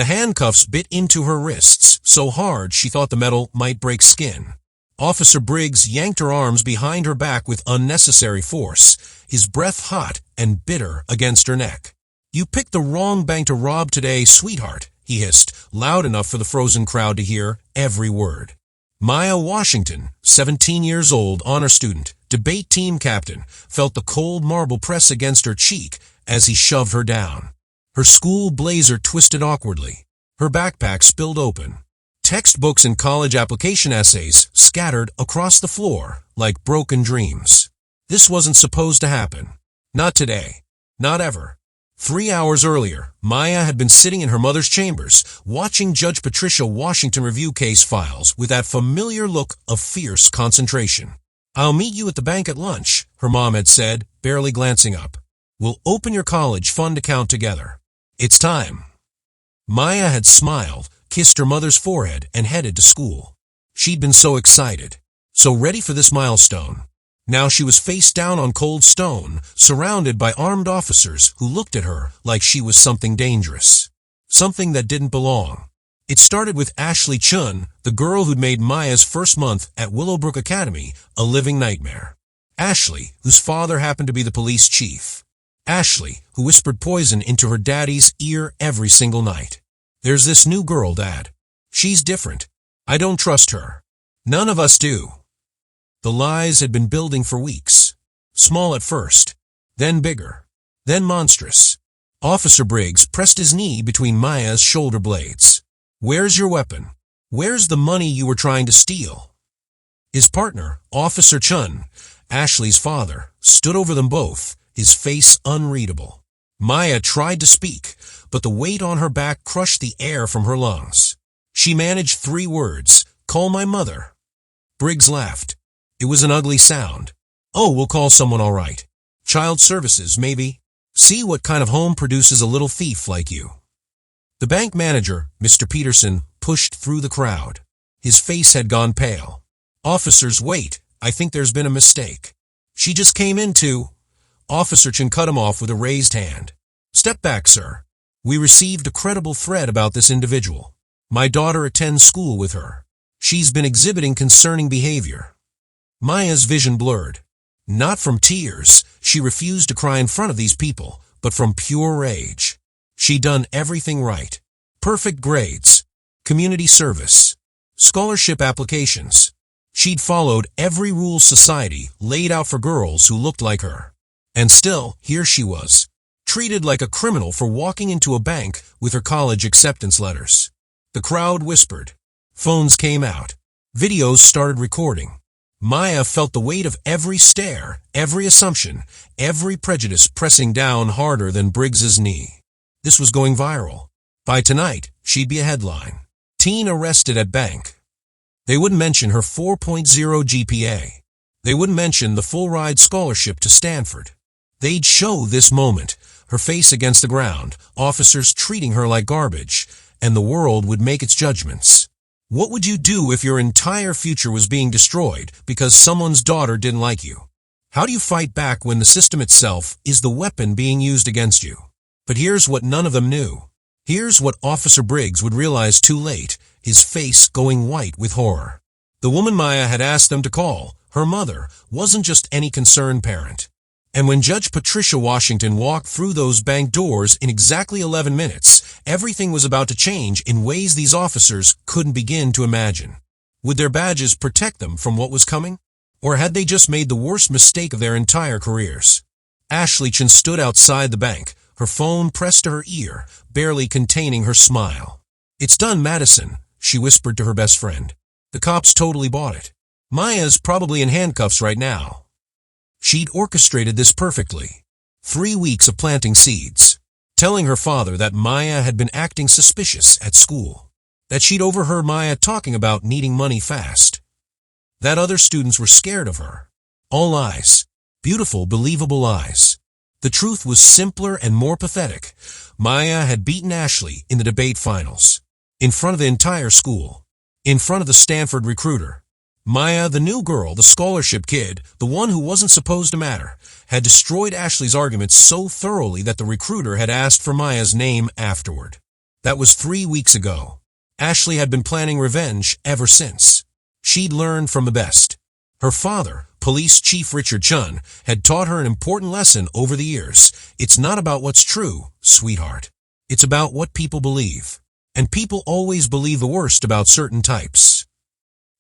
The handcuffs bit into her wrists so hard she thought the metal might break skin. Officer Briggs yanked her arms behind her back with unnecessary force, his breath hot and bitter against her neck. "You picked the wrong bank to rob today, sweetheart," he hissed, loud enough for the frozen crowd to hear every word. Maya Washington, 17 years old, honor student, debate team captain, felt the cold marble press against her cheek as he shoved her down. Her school blazer twisted awkwardly. Her backpack spilled open. Textbooks and college application essays scattered across the floor like broken dreams. This wasn't supposed to happen. Not today. Not ever. 3 hours earlier, Maya had been sitting in her mother's chambers, watching Judge Patricia Washington review case files with that familiar look of fierce concentration. "I'll meet you at the bank at lunch," her mom had said, barely glancing up. "We'll open your college fund account together. It's time." Maya had smiled, kissed her mother's forehead, and headed to school. She'd been so excited, so ready for this milestone. Now she was face down on cold stone, surrounded by armed officers who looked at her like she was something dangerous, something that didn't belong. It started with Ashley Chun, the girl who'd made Maya's first month at Willowbrook Academy a living nightmare. Ashley, whose father happened to be the police chief. Ashley, who whispered poison into her daddy's ear every single night. "There's this new girl, Dad. She's different. I don't trust her. None of us do." The lies had been building for weeks. Small at first, then bigger, then monstrous. Officer Briggs pressed his knee between Maya's shoulder blades. "Where's your weapon? Where's the money you were trying to steal?" His partner, Officer Chun, Ashley's father, stood over them both, his face unreadable. Maya tried to speak, but the weight on her back crushed the air from her lungs. She managed 3 words, "Call my mother." Briggs laughed. It was an ugly sound. "Oh, we'll call someone all right. Child services, maybe. See what kind of home produces a little thief like you." The bank manager, Mr. Peterson, pushed through the crowd. His face had gone pale. "Officers, wait. I think there's been a mistake. She just came in to—" Officer Chin cut him off with a raised hand. "Step back, sir. We received a credible threat about this individual. My daughter attends school with her. She's been exhibiting concerning behavior." Maya's vision blurred. Not from tears, she refused to cry in front of these people, but from pure rage. She'd done everything right. Perfect grades, community service, scholarship applications. She'd followed every rule society laid out for girls who looked like her. And still, here she was, treated like a criminal for walking into a bank with her college acceptance letters. The crowd whispered. Phones came out. Videos started recording. Maya felt the weight of every stare, every assumption, every prejudice pressing down harder than Briggs's knee. This was going viral. By tonight, she'd be a headline. Teen arrested at bank. They wouldn't mention her 4.0 GPA. They wouldn't mention the full-ride scholarship to Stanford. They'd show this moment, her face against the ground, officers treating her like garbage, and the world would make its judgments. What would you do if your entire future was being destroyed because someone's daughter didn't like you? How do you fight back when the system itself is the weapon being used against you? But here's what none of them knew. Here's what Officer Briggs would realize too late, his face going white with horror. The woman Maya had asked them to call, her mother, wasn't just any concerned parent. And when Judge Patricia Washington walked through those bank doors in exactly 11 minutes, everything was about to change in ways these officers couldn't begin to imagine. Would their badges protect them from what was coming? Or had they just made the worst mistake of their entire careers? Ashley Chin stood outside the bank, her phone pressed to her ear, barely containing her smile. "It's done, Madison," she whispered to her best friend. "The cops totally bought it. Maya's probably in handcuffs right now." She'd orchestrated this perfectly. 3 weeks of planting seeds, telling her father that Maya had been acting suspicious at school, that she'd overheard Maya talking about needing money fast, that other students were scared of her. All lies. Beautiful, believable lies. The truth was simpler and more pathetic. Maya had beaten Ashley in the debate finals, in front of the entire school, in front of the Stanford recruiter. Maya, the new girl, the scholarship kid, the one who wasn't supposed to matter, had destroyed Ashley's arguments so thoroughly that the recruiter had asked for Maya's name afterward. That was 3 weeks ago. Ashley had been planning revenge ever since. She'd learned from the best. Her father, Police Chief Richard Chun, had taught her an important lesson over the years. It's not about what's true, sweetheart. It's about what people believe. And people always believe the worst about certain types.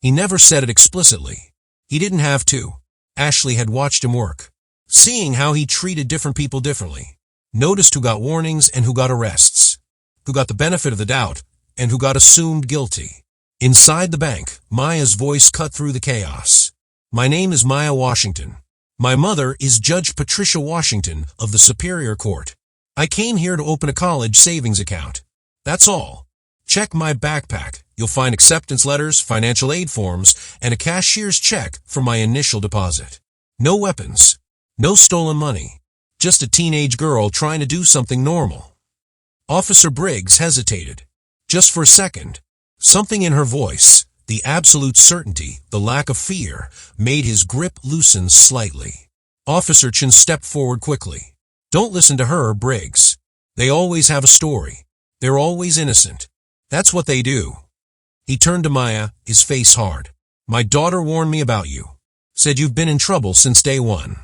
He never said it explicitly. He didn't have to. Ashley had watched him work, seeing how he treated different people differently, noticed who got warnings and who got arrests, who got the benefit of the doubt and who got assumed guilty. Inside the bank, Maya's voice cut through the chaos. My name is Maya Washington. My mother is Judge Patricia Washington of the Superior Court. I came here to open a college savings account. That's all. Check my backpack. You'll find acceptance letters, financial aid forms, and a cashier's check for my initial deposit. No weapons. No stolen money. Just a teenage girl trying to do something normal. Officer Briggs hesitated. Just for a second. Something in her voice, the absolute certainty, the lack of fear, made his grip loosen slightly. Officer Chun stepped forward quickly. Don't listen to her, Briggs. They always have a story. They're always innocent. That's what they do. He turned to Maya, his face hard. My daughter warned me about you. Said you've been in trouble since day one.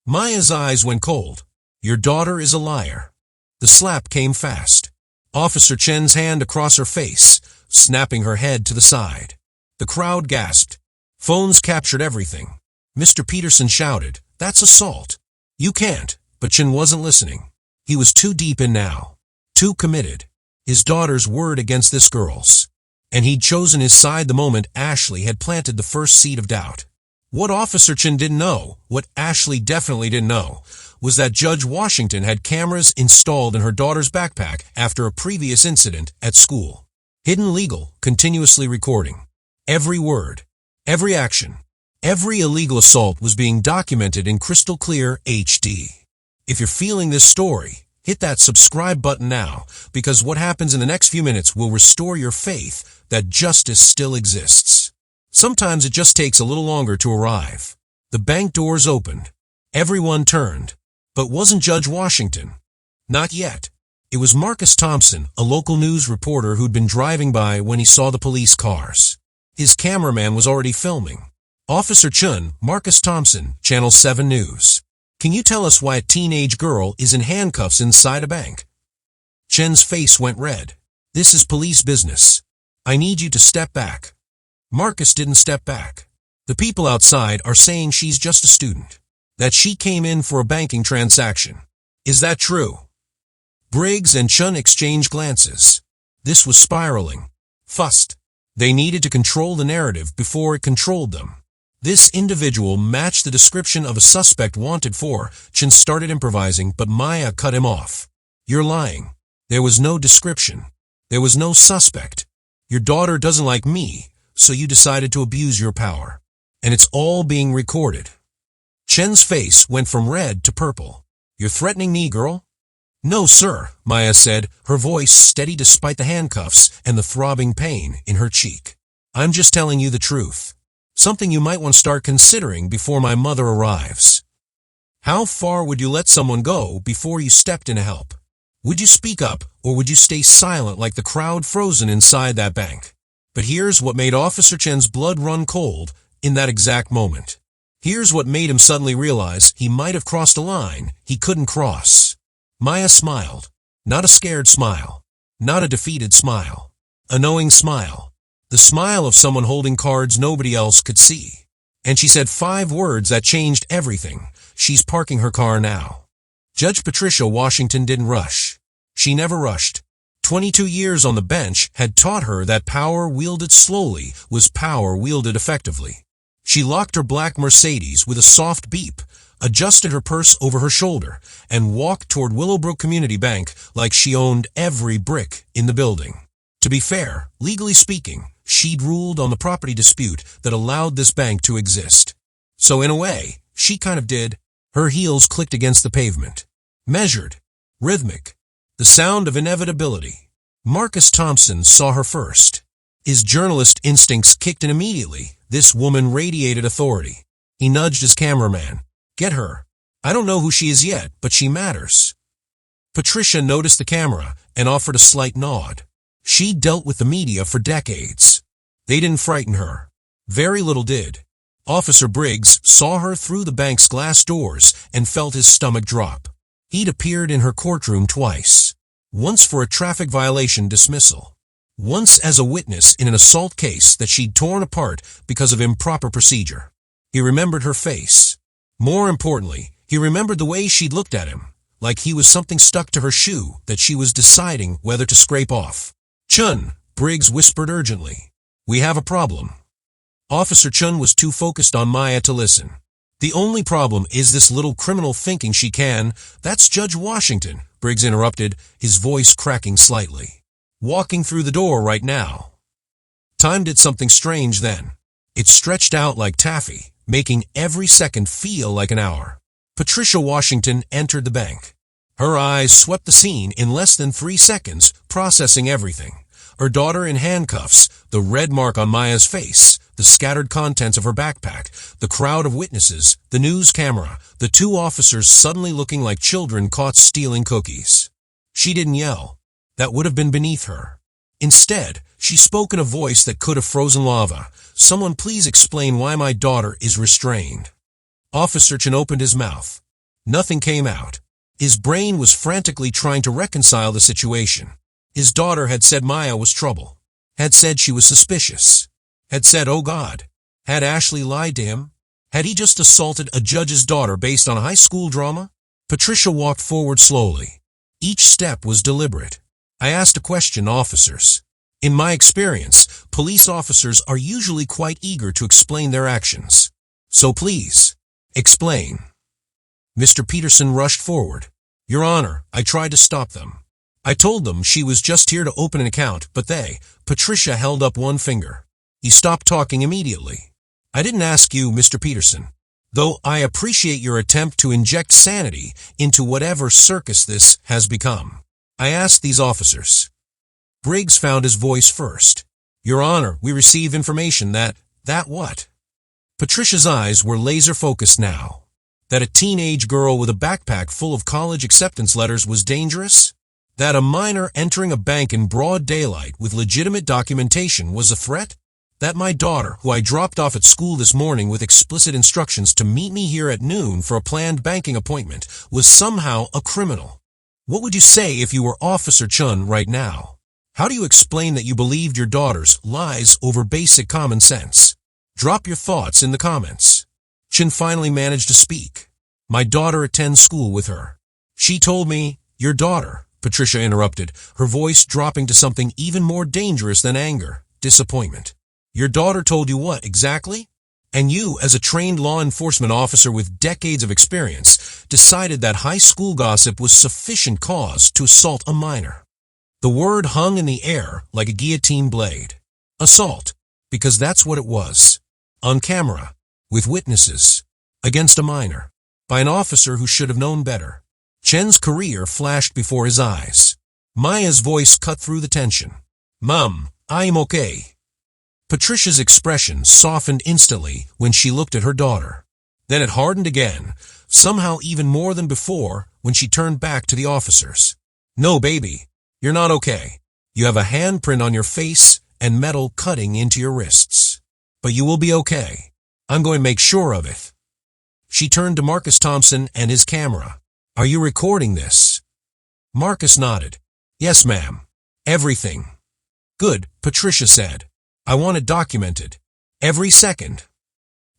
Maya's eyes went cold. Your daughter is a liar. The slap came fast. Officer Chen's hand across her face, snapping her head to the side. The crowd gasped. Phones captured everything. Mr. Peterson shouted, That's assault. You can't, but Chen wasn't listening. He was too deep in now. Too committed. His daughter's word against this girl's. And he'd chosen his side the moment Ashley had planted the first seed of doubt. What Officer Chen didn't know, what Ashley definitely didn't know, was that Judge Washington had cameras installed in her daughter's backpack after a previous incident at school. Hidden legal, continuously recording. Every word, every action, every illegal assault was being documented in crystal clear HD. If you're feeling this story, hit that subscribe button now, because what happens in the next few minutes will restore your faith that justice still exists. Sometimes it just takes a little longer to arrive. The bank doors opened. Everyone turned. But wasn't Judge Washington? Not yet. It was Marcus Thompson, a local news reporter who'd been driving by when he saw the police cars. His cameraman was already filming. Officer Chun, Marcus Thompson, Channel 7 News. Can you tell us why a teenage girl is in handcuffs inside a bank? Chen's face went red. This is police business. I need you to step back. Marcus didn't step back. The people outside are saying she's just a student. That she came in for a banking transaction. Is that true? Briggs and Chun exchanged glances. This was spiraling. Fussed. They needed to control the narrative before it controlled them. This individual matched the description of a suspect wanted for. Chun started improvising, but Maya cut him off. You're lying. There was no description. There was no suspect. Your daughter doesn't like me, so you decided to abuse your power. And it's all being recorded. Chen's face went from red to purple. You're threatening me, girl? No, sir, Maya said, her voice steady despite the handcuffs and the throbbing pain in her cheek. I'm just telling you the truth. Something you might want to start considering before my mother arrives. How far would you let someone go before you stepped in to help? Would you speak up, or would you stay silent like the crowd frozen inside that bank? But here's what made Officer Chen's blood run cold in that exact moment. Here's what made him suddenly realize he might have crossed a line he couldn't cross. Maya smiled. Not a scared smile. Not a defeated smile. A knowing smile. The smile of someone holding cards nobody else could see. And she said 5 words that changed everything. She's parking her car now. Judge Patricia Washington didn't rush. She never rushed. 22 years on the bench had taught her that power wielded slowly was power wielded effectively. She locked her black Mercedes with a soft beep, adjusted her purse over her shoulder, and walked toward Willowbrook Community Bank like she owned every brick in the building. To be fair, legally speaking, she'd ruled on the property dispute that allowed this bank to exist. So in a way, she kind of did. Her heels clicked against the pavement. Measured. Rhythmic. The sound of inevitability. Marcus Thompson saw her first. His journalist instincts kicked in immediately. This woman radiated authority. He nudged his cameraman. Get her. I don't know who she is yet, but she matters. Patricia noticed the camera and offered a slight nod. She dealt with the media for decades. They didn't frighten her. Very little did. Officer Briggs saw her through the bank's glass doors and felt his stomach drop. He'd appeared in her courtroom twice. Once for a traffic violation dismissal. Once as a witness in an assault case that she'd torn apart because of improper procedure. He remembered her face. More importantly, he remembered the way she'd looked at him, like he was something stuck to her shoe that she was deciding whether to scrape off. "Chun," Briggs whispered urgently. "We have a problem." Officer Chun was too focused on Maya to listen. "The only problem is this little criminal thinking she can—" "That's Judge Washington," Briggs interrupted, his voice cracking slightly. "Walking through the door right now." Time did something strange then. It stretched out like taffy, making every second feel like an hour. Patricia Washington entered the bank. Her eyes swept the scene in less than 3 seconds, processing everything. Her daughter in handcuffs, the red mark on Maya's face, the scattered contents of her backpack, the crowd of witnesses, the news camera, the 2 officers suddenly looking like children caught stealing cookies. She didn't yell. That would have been beneath her. Instead, she spoke in a voice that could have frozen lava. "Someone please explain why my daughter is restrained." Officer Chun opened his mouth. Nothing came out. His brain was frantically trying to reconcile the situation. His daughter had said Maya was trouble. Had said she was suspicious. Had said, oh God. Had Ashley lied to him? Had he just assaulted a judge's daughter based on a high school drama? Patricia walked forward slowly. Each step was deliberate. "I asked a question, officers. In my experience, police officers are usually quite eager to explain their actions. So please, explain." Mr. Peterson rushed forward. "Your Honor, I tried to stop them. I told them she was just here to open an account, but they—" Patricia held up one finger. He stopped talking immediately. "I didn't ask you, Mr. Peterson. Though I appreciate your attempt to inject sanity into whatever circus this has become. I asked these officers." Briggs found his voice first. "Your Honor, we receive information that—" "That what?" Patricia's eyes were laser-focused now. That a teenage girl with a backpack full of college acceptance letters was dangerous? That a minor entering a bank in broad daylight with legitimate documentation was a threat? That my daughter, who I dropped off at school this morning with explicit instructions to meet me here at noon for a planned banking appointment, was somehow a criminal? What would you say if you were Officer Chun right now? How do you explain that you believed your daughter's lies over basic common sense? Drop your thoughts in the comments. Chun finally managed to speak. "My daughter attends school with her. She told me—" "Your daughter," Patricia interrupted, her voice dropping to something even more dangerous than anger, disappointment. "Your daughter told you what, exactly? And you, as a trained law enforcement officer with decades of experience, decided that high school gossip was sufficient cause to assault a minor." The word hung in the air like a guillotine blade. Assault, because that's what it was. On camera, with witnesses, against a minor, by an officer who should have known better. Chen's career flashed before his eyes. Maya's voice cut through the tension. "Mom, I'm okay." Patricia's expression softened instantly when she looked at her daughter. Then it hardened again, somehow even more than before when she turned back to the officers. "No, baby. You're not okay. You have a handprint on your face and metal cutting into your wrists. But you will be okay. I'm going to make sure of it." She turned to Marcus Thompson and his camera. "Are you recording this?" Marcus nodded. "Yes, ma'am. Everything." "Good," Patricia said. "I want it documented. Every second."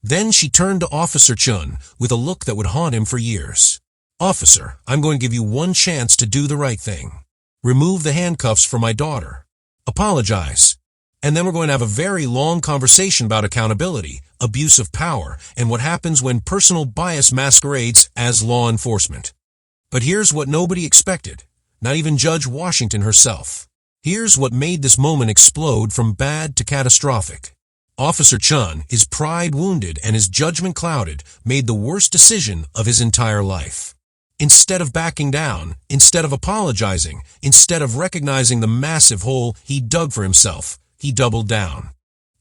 Then she turned to Officer Chun with a look that would haunt him for years. "Officer, I'm going to give you one chance to do the right thing. Remove the handcuffs for my daughter. Apologize. And then we're going to have a very long conversation about accountability, abuse of power, and what happens when personal bias masquerades as law enforcement." But here's what nobody expected, not even Judge Washington herself. Here's what made this moment explode from bad to catastrophic. Officer Chun, his pride wounded and his judgment clouded, made the worst decision of his entire life. Instead of backing down, instead of apologizing, instead of recognizing the massive hole he dug for himself, he doubled down.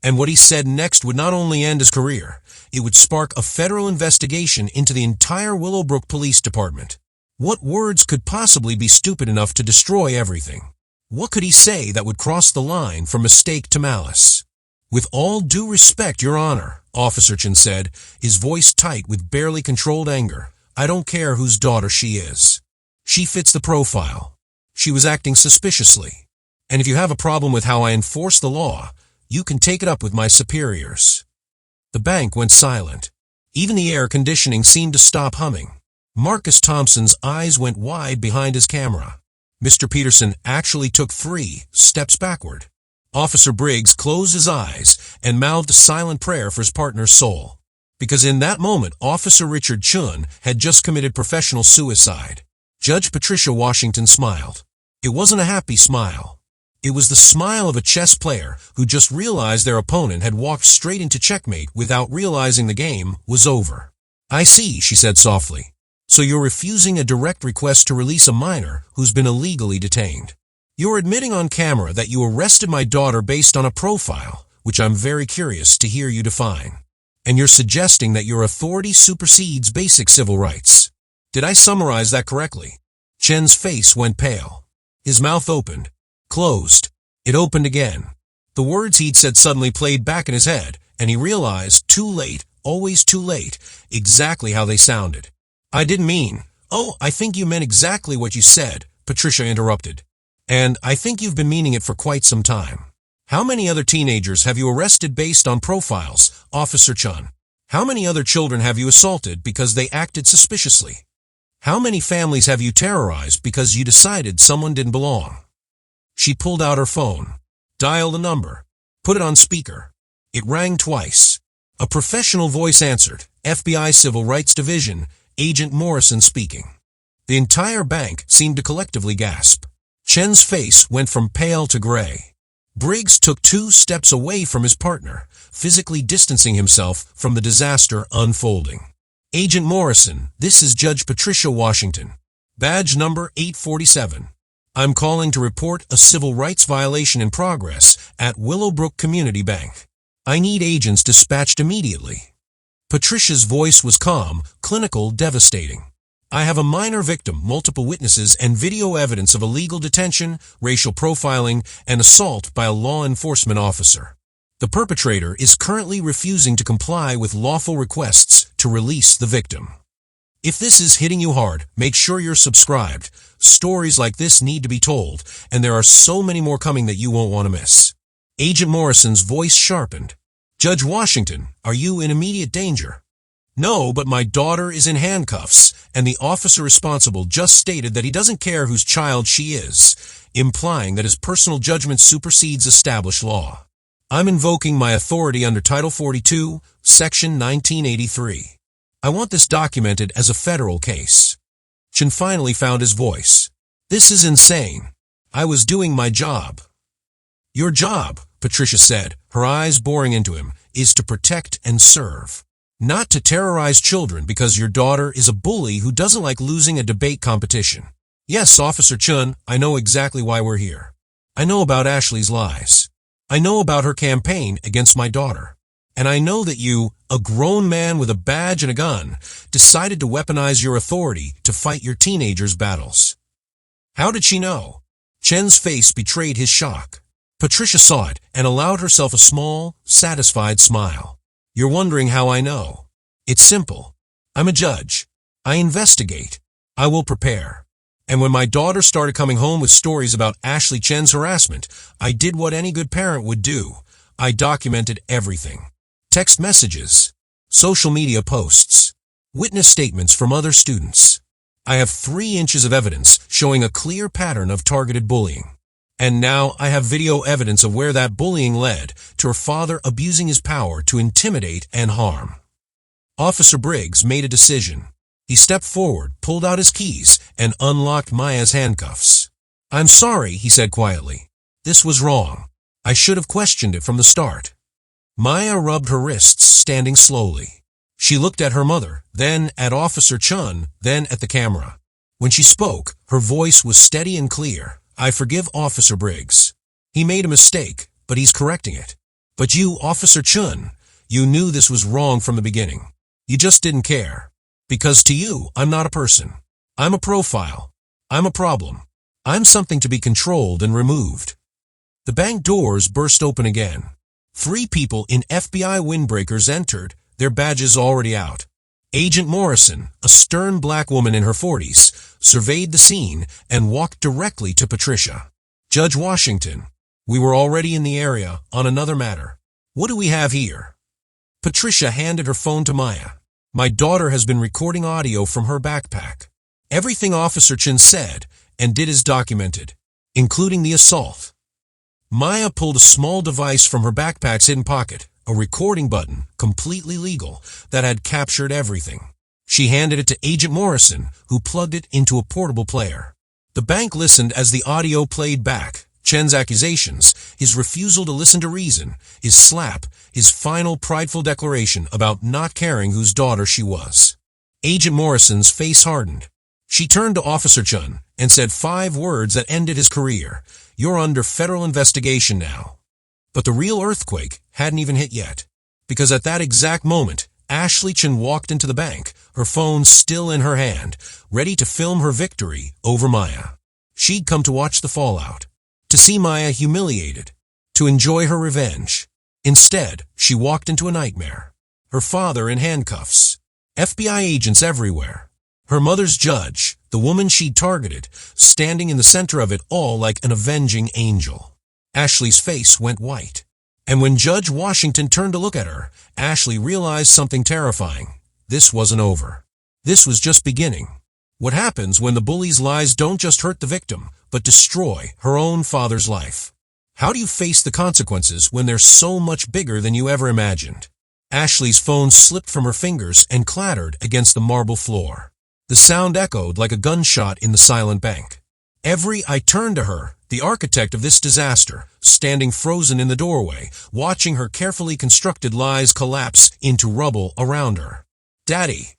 And what he said next would not only end his career, it would spark a federal investigation into the entire Willowbrook Police Department. What words could possibly be stupid enough to destroy everything? What could he say that would cross the line from mistake to malice? "With all due respect, Your Honor," Officer Chen said, his voice tight with barely controlled anger, "I don't care whose daughter she is. She fits the profile. She was acting suspiciously. And if you have a problem with how I enforce the law, you can take it up with my superiors." The bank went silent. Even the air conditioning seemed to stop humming. Marcus Thompson's eyes went wide behind his camera. Mr. Peterson actually took 3 steps backward. Officer Briggs closed his eyes and mouthed a silent prayer for his partner's soul. Because in that moment, Officer Richard Chun had just committed professional suicide. Judge Patricia Washington smiled. It wasn't a happy smile. It was the smile of a chess player who just realized their opponent had walked straight into checkmate without realizing the game was over. "I see," she said softly. "So you're refusing a direct request to release a minor who's been illegally detained. You're admitting on camera that you arrested my daughter based on a profile, which I'm very curious to hear you define. And you're suggesting that your authority supersedes basic civil rights. Did I summarize that correctly?" Chen's face went pale. His mouth opened, closed. It opened again. The words he'd said suddenly played back in his head, and he realized, too late, always too late, exactly how they sounded. "I didn't mean—" "Oh, I think you meant exactly what you said," Patricia interrupted. "And I think you've been meaning it for quite some time. How many other teenagers have you arrested based on profiles, Officer Chun? How many other children have you assaulted because they acted suspiciously? How many families have you terrorized because you decided someone didn't belong?" She pulled out her phone, dialed the number, put it on speaker. It rang twice. A professional voice answered, "FBI Civil Rights Division, Agent Morrison speaking." The entire bank seemed to collectively gasp. Chen's face went from pale to gray. Briggs took 2 steps away from his partner, physically distancing himself from the disaster unfolding. "Agent Morrison, this is Judge Patricia Washington. Badge number 847. I'm calling to report a civil rights violation in progress at Willowbrook Community Bank. I need agents dispatched immediately." Patricia's voice was calm, clinical, devastating. "I have a minor victim, multiple witnesses, and video evidence of illegal detention, racial profiling, and assault by a law enforcement officer. The perpetrator is currently refusing to comply with lawful requests to release the victim. If this is hitting you hard, make sure you're subscribed. Stories like this need to be told, and there are so many more coming that you won't want to miss." Agent Morrison's voice sharpened. "Judge Washington, are you in immediate danger?" "No, but my daughter is in handcuffs, and the officer responsible just stated that he doesn't care whose child she is, implying that his personal judgment supersedes established law. I'm invoking my authority under Title 42, Section 1983. I want this documented as a federal case." Chen finally found his voice. "This is insane. I was doing my job." "Your job," Patricia said, her eyes boring into him, "is to protect and serve. Not to terrorize children because your daughter is a bully who doesn't like losing a debate competition. Yes, Officer Chun, I know exactly why we're here. I know about Ashley's lies. I know about her campaign against my daughter. And I know that you, a grown man with a badge and a gun, decided to weaponize your authority to fight your teenager's battles." How did she know? Chen's face betrayed his shock. Patricia saw it and allowed herself a small, satisfied smile. "You're wondering how I know. It's simple. I'm a judge. I investigate. I will prepare. And when my daughter started coming home with stories about Ashley Chen's harassment, I did what any good parent would do. I documented everything. Text messages, social media posts, witness statements from other students. I have 3 inches of evidence showing a clear pattern of targeted bullying. And now I have video evidence of where that bullying led to her father abusing his power to intimidate and harm." Officer Briggs made a decision. He stepped forward, pulled out his keys, and unlocked Maya's handcuffs. "I'm sorry," he said quietly. "This was wrong. I should have questioned it from the start." Maya rubbed her wrists, standing slowly. She looked at her mother, then at Officer Chun, then at the camera. When she spoke, her voice was steady and clear. "I forgive Officer Briggs. He made a mistake, but he's correcting it. But you, Officer Chun, you knew this was wrong from the beginning. You just didn't care. Because to you, I'm not a person. I'm a profile. I'm a problem. I'm something to be controlled and removed. The bank doors burst open again. 3 people in FBI windbreakers entered, their badges already out. Agent Morrison, a stern black woman in her 40s, surveyed the scene and walked directly to Patricia. Judge Washington, we were already in the area on another matter. What do we have here? Patricia handed her phone to Maya. My daughter has been recording audio from her backpack. Everything Officer Chin said and did is documented, including the assault. Maya pulled a small device from her backpack's hidden pocket, a recording button, completely legal, that had captured everything. She handed it to Agent Morrison, who plugged it into a portable player. The bank listened as the audio played back. Chen's accusations, his refusal to listen to reason, his slap, his final prideful declaration about not caring whose daughter she was. Agent Morrison's face hardened. She turned to Officer Chun and said 5 words that ended his career. You're under federal investigation now. But the real earthquake hadn't even hit yet, because at that exact moment, Ashley Chin walked into the bank, her phone still in her hand, ready to film her victory over Maya. She'd come to watch the fallout, to see Maya humiliated, to enjoy her revenge. Instead, she walked into a nightmare. Her father in handcuffs, FBI agents everywhere, her mother's judge, the woman she'd targeted, standing in the center of it all like an avenging angel. Ashley's face went white. And when Judge Washington turned to look at her, Ashley realized something terrifying. This wasn't over. This was just beginning. What happens when the bully's lies don't just hurt the victim, but destroy her own father's life? How do you face the consequences when they're so much bigger than you ever imagined? Ashley's phone slipped from her fingers and clattered against the marble floor. The sound echoed like a gunshot in the silent bank. I turned to her, the architect of this disaster, standing frozen in the doorway, watching her carefully constructed lies collapse into rubble around her. Daddy.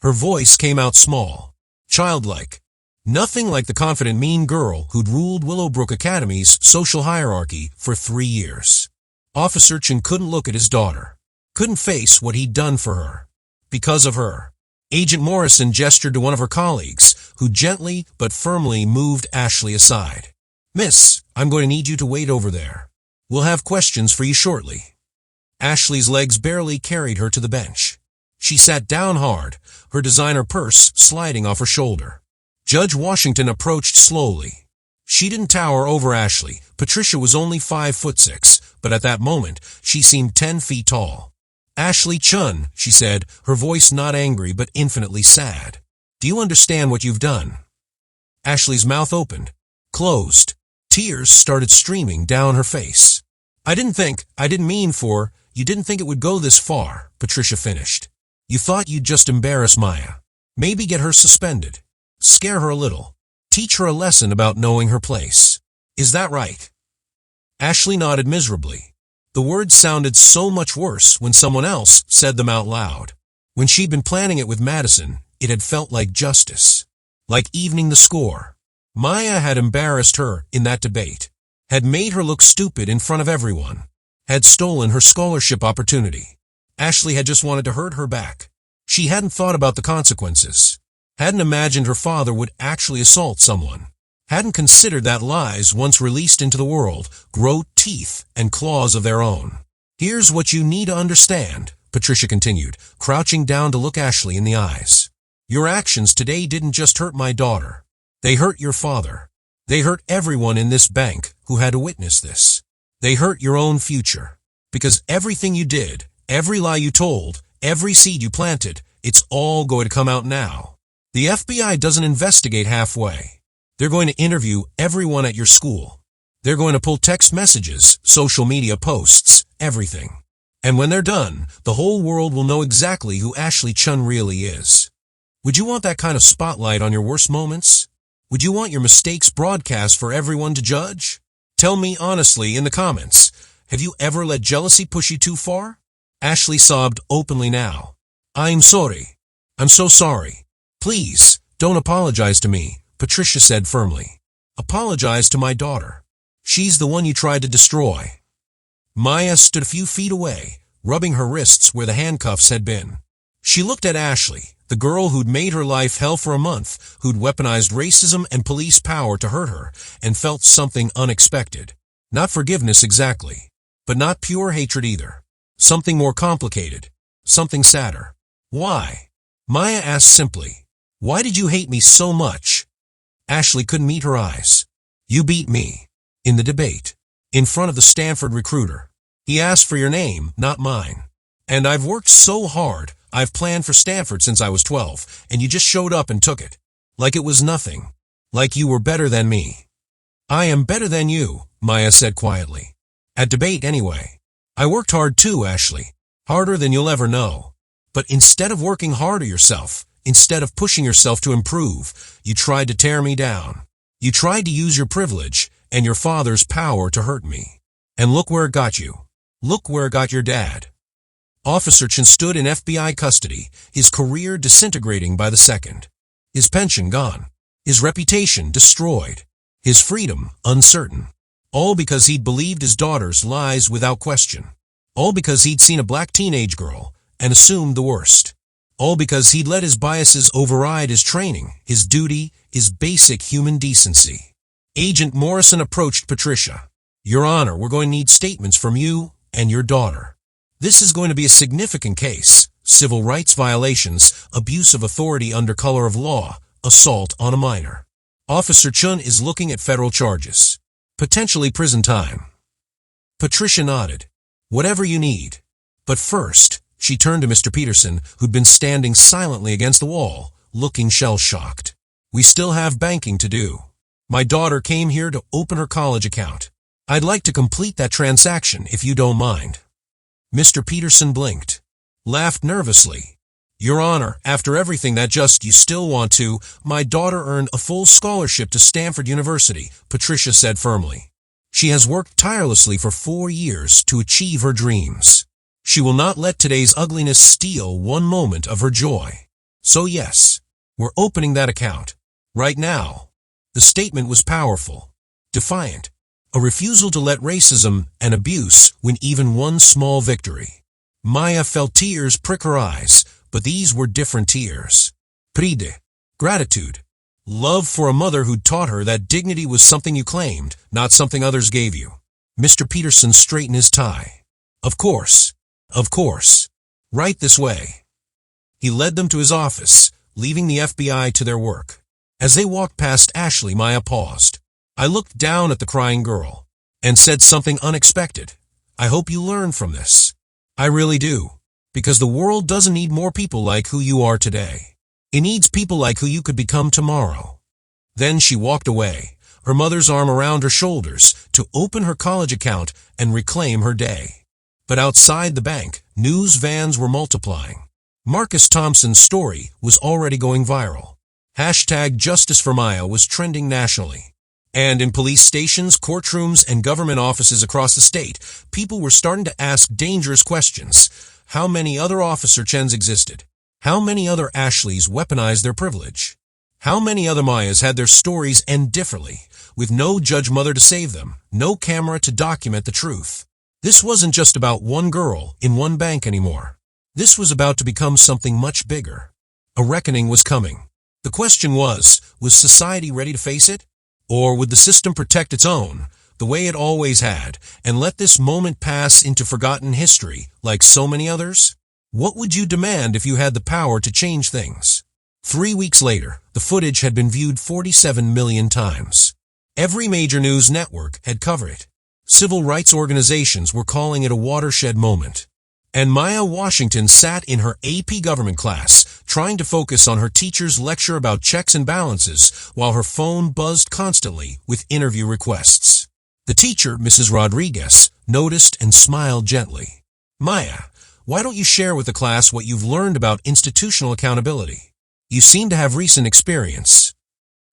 Her voice came out small, childlike. Nothing like the confident mean girl who'd ruled Willowbrook Academy's social hierarchy for 3 years. Officer Chin couldn't look at his daughter, couldn't face what he'd done for her. Because of her. Agent Morrison gestured to one of her colleagues, who gently but firmly moved Ashley aside. Miss, I'm going to need you to wait over there. We'll have questions for you shortly. Ashley's legs barely carried her to the bench. She sat down hard, her designer purse sliding off her shoulder. Judge Washington approached slowly. She didn't tower over Ashley. Patricia was only 5'6", but at that moment, she seemed 10 feet tall. Ashley Chun, she said, her voice not angry but infinitely sad. Do you understand what you've done? Ashley's mouth opened, closed. Tears started streaming down her face. You didn't think it would go this far, Patricia finished. You thought you'd just embarrass Maya. Maybe get her suspended. Scare her a little. Teach her a lesson about knowing her place. Is that right? Ashley nodded miserably. The words sounded so much worse when someone else said them out loud. When she'd been planning it with Madison, it had felt like justice, like evening the score. Maya had embarrassed her in that debate, had made her look stupid in front of everyone, had stolen her scholarship opportunity. Ashley had just wanted to hurt her back. She hadn't thought about the consequences, hadn't imagined her father would actually assault someone, hadn't considered that lies, once released into the world, grow teeth and claws of their own. Here's what you need to understand, Patricia continued, crouching down to look Ashley in the eyes. Your actions today didn't just hurt my daughter. They hurt your father. They hurt everyone in this bank who had to witness this. They hurt your own future. Because everything you did, every lie you told, every seed you planted, it's all going to come out now. The FBI doesn't investigate halfway. They're going to interview everyone at your school. They're going to pull text messages, social media posts, everything. And when they're done, the whole world will know exactly who Ashley Chun really is. Would you want that kind of spotlight on your worst moments? Would you want your mistakes broadcast for everyone to judge? Tell me honestly in the comments, have you ever let jealousy push you too far? Ashley sobbed openly now. I'm sorry. I'm so sorry. Please, don't apologize to me, Patricia said firmly. Apologize to my daughter. She's the one you tried to destroy. Maya stood a few feet away, rubbing her wrists where the handcuffs had been. She looked at Ashley, The girl who'd made her life hell for a month, who'd weaponized racism and police power to hurt her, and felt something unexpected. Not forgiveness exactly, but not pure hatred either. Something more complicated. Something sadder. Why? Maya asked simply. Why did you hate me so much? Ashley couldn't meet her eyes. You beat me. In the debate. In front of the Stanford recruiter. He asked for your name, not mine. And I've worked so hard. I've planned for Stanford since I was 12, and you just showed up and took it. Like it was nothing. Like you were better than me. I am better than you, Maya said quietly. At debate anyway. I worked hard too, Ashley. Harder than you'll ever know. But instead of working harder yourself, instead of pushing yourself to improve, you tried to tear me down. You tried to use your privilege and your father's power to hurt me. And look where it got you. Look where it got your dad. Officer Chen stood in FBI custody, his career disintegrating by the second. His pension gone. His reputation destroyed. His freedom uncertain. All because he'd believed his daughter's lies without question. All because he'd seen a black teenage girl and assumed the worst. All because he'd let his biases override his training, his duty, his basic human decency. Agent Morrison approached Patricia. Your Honor, we're going to need statements from you and your daughter. This is going to be a significant case. Civil rights violations, abuse of authority under color of law, assault on a minor. Officer Chun is looking at federal charges. Potentially prison time. Patricia nodded. Whatever you need. But first, she turned to Mr. Peterson, who'd been standing silently against the wall, looking shell-shocked. We still have banking to do. My daughter came here to open her college account. I'd like to complete that transaction if you don't mind. Mr. Peterson blinked, laughed nervously. Your Honor, after everything that you still want to, my daughter earned a full scholarship to Stanford University, Patricia said firmly. She has worked tirelessly for 4 years to achieve her dreams. She will not let today's ugliness steal one moment of her joy. So yes, we're opening that account. Right now. The statement was powerful, defiant. A refusal to let racism and abuse win even one small victory. Maya felt tears prick her eyes, but these were different tears. Pride, gratitude, love for a mother who'd taught her that dignity was something you claimed, not something others gave you. Mr. Peterson straightened his tie. Of course. Right this way. He led them to his office, leaving the FBI to their work. As they walked past Ashley, Maya paused. I looked down at the crying girl and said something unexpected. I hope you learn from this. I really do. Because the world doesn't need more people like who you are today. It needs people like who you could become tomorrow. Then she walked away, her mother's arm around her shoulders, to open her college account and reclaim her day. But outside the bank, news vans were multiplying. Marcus Thompson's story was already going viral. #JusticeForMaya was trending nationally. And in police stations, courtrooms, and government offices across the state, people were starting to ask dangerous questions. How many other Officer Chens existed? How many other Ashleys weaponized their privilege? How many other Mayas had their stories end differently, with no judge mother to save them, no camera to document the truth? This wasn't just about one girl in one bank anymore. This was about to become something much bigger. A reckoning was coming. The question was society ready to face it? Or would the system protect its own, the way it always had, and let this moment pass into forgotten history, like so many others? What would you demand if you had the power to change things? 3 weeks later, the footage had been viewed 47 million times. Every major news network had covered it. Civil rights organizations were calling it a watershed moment. And Maya Washington sat in her AP government class, trying to focus on her teacher's lecture about checks and balances, while her phone buzzed constantly with interview requests. The teacher, Mrs. Rodriguez, noticed and smiled gently. Maya, why don't you share with the class what you've learned about institutional accountability? You seem to have recent experience.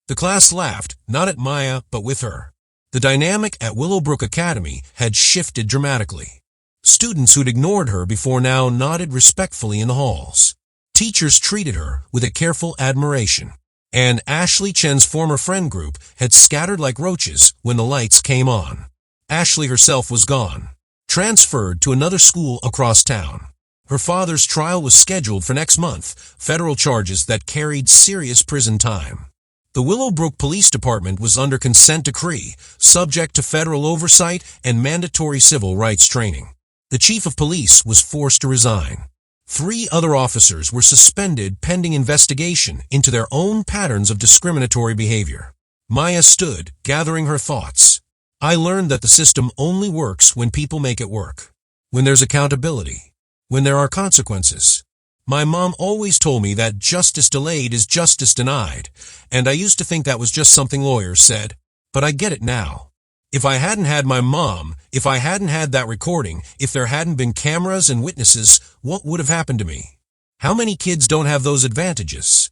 The class laughed, not at Maya, but with her. The dynamic at Willowbrook Academy had shifted dramatically. Students who'd ignored her before now nodded respectfully in the halls. Teachers treated her with a careful admiration. And Ashley Chen's former friend group had scattered like roaches when the lights came on. Ashley herself was gone, transferred to another school across town. Her father's trial was scheduled for next month, federal charges that carried serious prison time. The Willowbrook Police Department was under consent decree, subject to federal oversight and mandatory civil rights training. The chief of police was forced to resign. 3 other officers were suspended pending investigation into their own patterns of discriminatory behavior. Maya stood, gathering her thoughts. I learned that the system only works when people make it work. When there's accountability. When there are consequences. My mom always told me that justice delayed is justice denied, and I used to think that was just something lawyers said. But I get it now. If I hadn't had my mom, if I hadn't had that recording, if there hadn't been cameras and witnesses, what would have happened to me? How many kids don't have those advantages?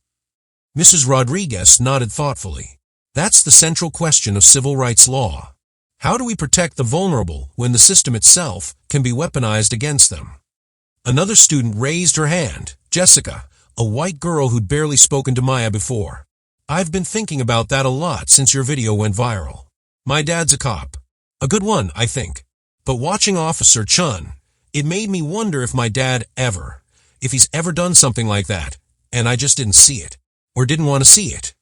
Mrs. Rodriguez nodded thoughtfully. That's the central question of civil rights law. How do we protect the vulnerable when the system itself can be weaponized against them? Another student raised her hand, Jessica, a white girl who'd barely spoken to Maya before. I've been thinking about that a lot since your video went viral. My dad's a cop. A good one, I think. But watching Officer Chun, it made me wonder if my dad if he's ever done something like that, and I just didn't see it, or didn't want to see it.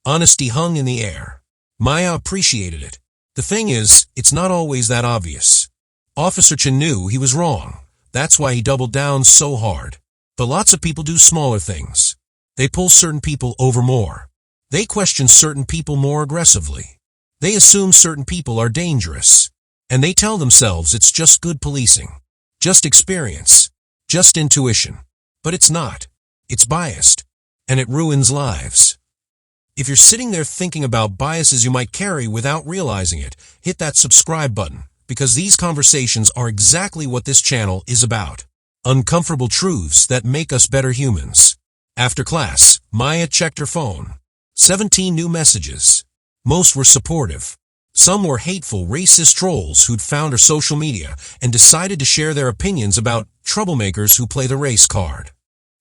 Honesty hung in the air. Maya appreciated it. The thing is, it's not always that obvious. Officer Chun knew he was wrong. That's why he doubled down so hard. But lots of people do smaller things. They pull certain people over more. They question certain people more aggressively. They assume certain people are dangerous. And they tell themselves it's just good policing. Just experience. Just intuition. But it's not. It's biased. And it ruins lives. If you're sitting there thinking about biases you might carry without realizing it, hit that subscribe button. Because these conversations are exactly what this channel is about. Uncomfortable truths that make us better humans. After class, Maya checked her phone. 17 new messages. Most were supportive. Some were hateful, racist trolls who'd found her social media and decided to share their opinions about troublemakers who play the race card.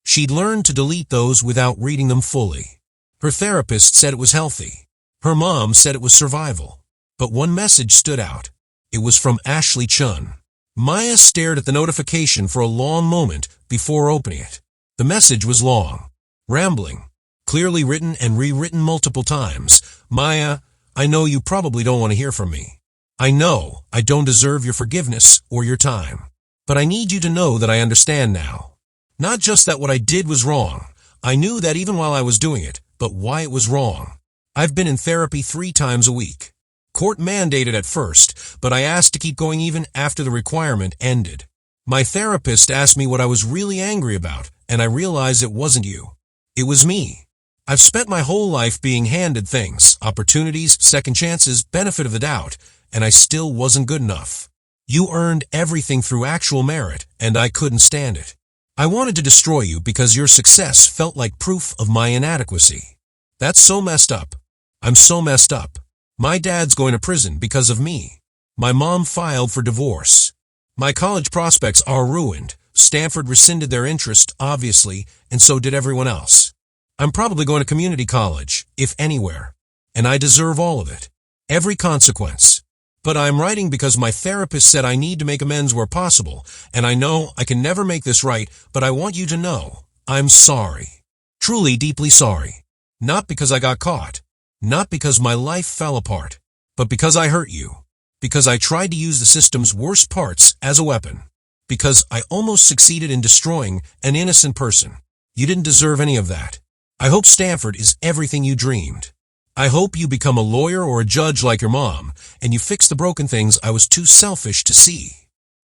She'd learned to delete those without reading them fully. Her therapist said it was healthy. Her mom said it was survival. But one message stood out. It was from Ashley Chun. Maya stared at the notification for a long moment before opening it. The message was long, rambling, clearly written and rewritten multiple times. Maya, I know you probably don't want to hear from me. I know I don't deserve your forgiveness or your time. But I need you to know that I understand now. Not just that what I did was wrong. I knew that even while I was doing it, but why it was wrong. I've been in therapy 3 times a week. Court mandated at first, but I asked to keep going even after the requirement ended. My therapist asked me what I was really angry about, and I realized it wasn't you. It was me. I've spent my whole life being handed things, opportunities, second chances, benefit of the doubt, and I still wasn't good enough. You earned everything through actual merit, and I couldn't stand it. I wanted to destroy you because your success felt like proof of my inadequacy. That's so messed up. I'm so messed up. My dad's going to prison because of me. My mom filed for divorce. My college prospects are ruined. Stanford rescinded their interest, obviously, and so did everyone else. I'm probably going to community college, if anywhere. And I deserve all of it. Every consequence. But I'm writing because my therapist said I need to make amends where possible, and I know I can never make this right, but I want you to know I'm sorry. Truly deeply sorry. Not because I got caught. Not because my life fell apart, but because I hurt you. Because I tried to use the system's worst parts as a weapon. Because I almost succeeded in destroying an innocent person. You didn't deserve any of that. I hope Stanford is everything you dreamed. I hope you become a lawyer or a judge like your mom, and you fix the broken things I was too selfish to see.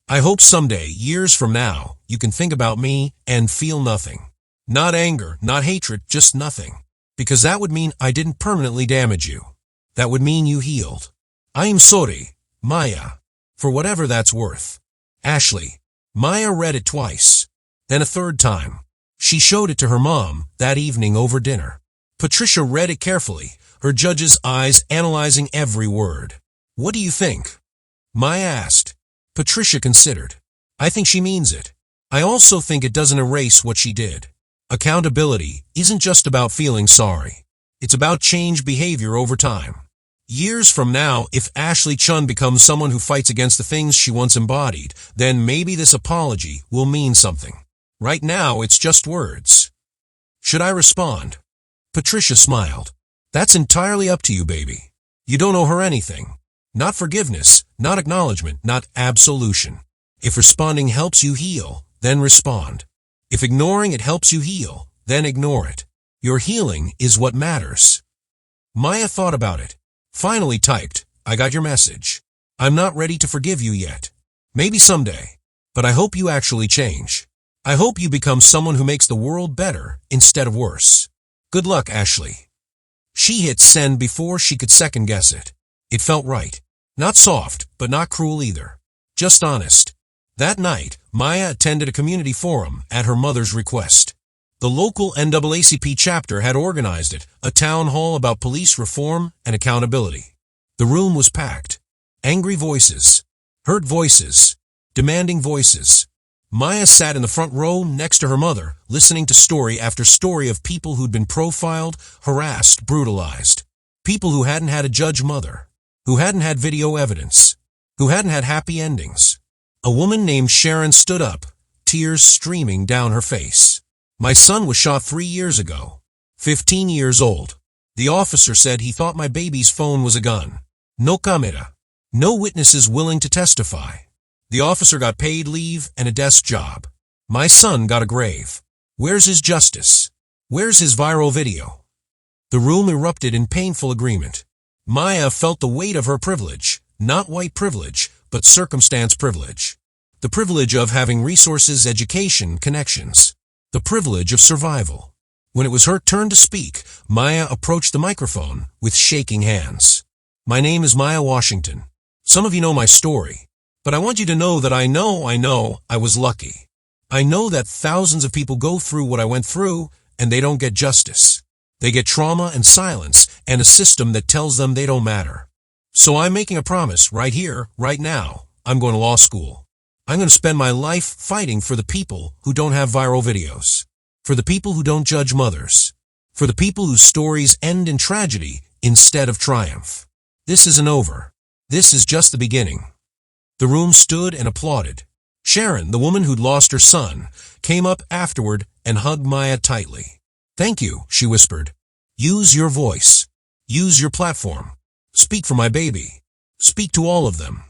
I hope someday, years from now, you can think about me and feel nothing. Not anger, not hatred, just nothing. Because that would mean I didn't permanently damage you. That would mean you healed. I am sorry, Maya, for whatever that's worth. Ashley. Maya read it twice. Then a third time. She showed it to her mom that evening over dinner. Patricia read it carefully, her judge's eyes analyzing every word. What do you think? Maya asked. Patricia considered. I think she means it. I also think it doesn't erase what she did. Accountability isn't just about feeling sorry. It's about change behavior over time. Years from now, if Ashley Chun becomes someone who fights against the things she once embodied, then maybe this apology will mean something. Right now, it's just words. Should I respond? Patricia smiled. That's entirely up to you, baby. You don't owe her anything. Not forgiveness, not acknowledgement, not absolution. If responding helps you heal, then respond. If ignoring it helps you heal, then ignore it. Your healing is what matters. Maya thought about it. Finally typed, I got your message. I'm not ready to forgive you yet. Maybe someday. But I hope you actually change. I hope you become someone who makes the world better instead of worse. Good luck, Ashley. She hit send before she could second guess it. It felt right. Not soft, but not cruel either. Just honest. That night, Maya attended a community forum at her mother's request. The local NAACP chapter had organized it, a town hall about police reform and accountability. The room was packed. Angry voices, hurt voices, demanding voices. Maya sat in the front row next to her mother, listening to story after story of people who'd been profiled, harassed, brutalized. People who hadn't had a judge mother, who hadn't had video evidence, who hadn't had happy endings. A woman named Sharon stood up, tears streaming down her face. My son was shot 3 years ago, 15 years old. The officer said he thought my baby's phone was a gun. No camera. No witnesses willing to testify. The officer got paid leave and a desk job. My son got a grave. Where's his justice? Where's his viral video? The room erupted in painful agreement. Maya felt the weight of her privilege, not white privilege, but circumstance privilege. The privilege of having resources, education, connections. The privilege of survival. When it was her turn to speak, Maya approached the microphone with shaking hands. My name is Maya Washington. Some of you know my story, but I want you to know that I know I was lucky. I know that thousands of people go through what I went through and they don't get justice. They get trauma and silence and a system that tells them they don't matter. So I'm making a promise right here, right now. I'm going to law school. I'm going to spend my life fighting for the people who don't have viral videos, for the people who don't judge mothers, for the people whose stories end in tragedy instead of triumph. This isn't over. This is just the beginning. The room stood and applauded. Sharon, the woman who'd lost her son, came up afterward and hugged Maya tightly. Thank you, she whispered. Use your voice. Use your platform. Speak for my baby. Speak to all of them.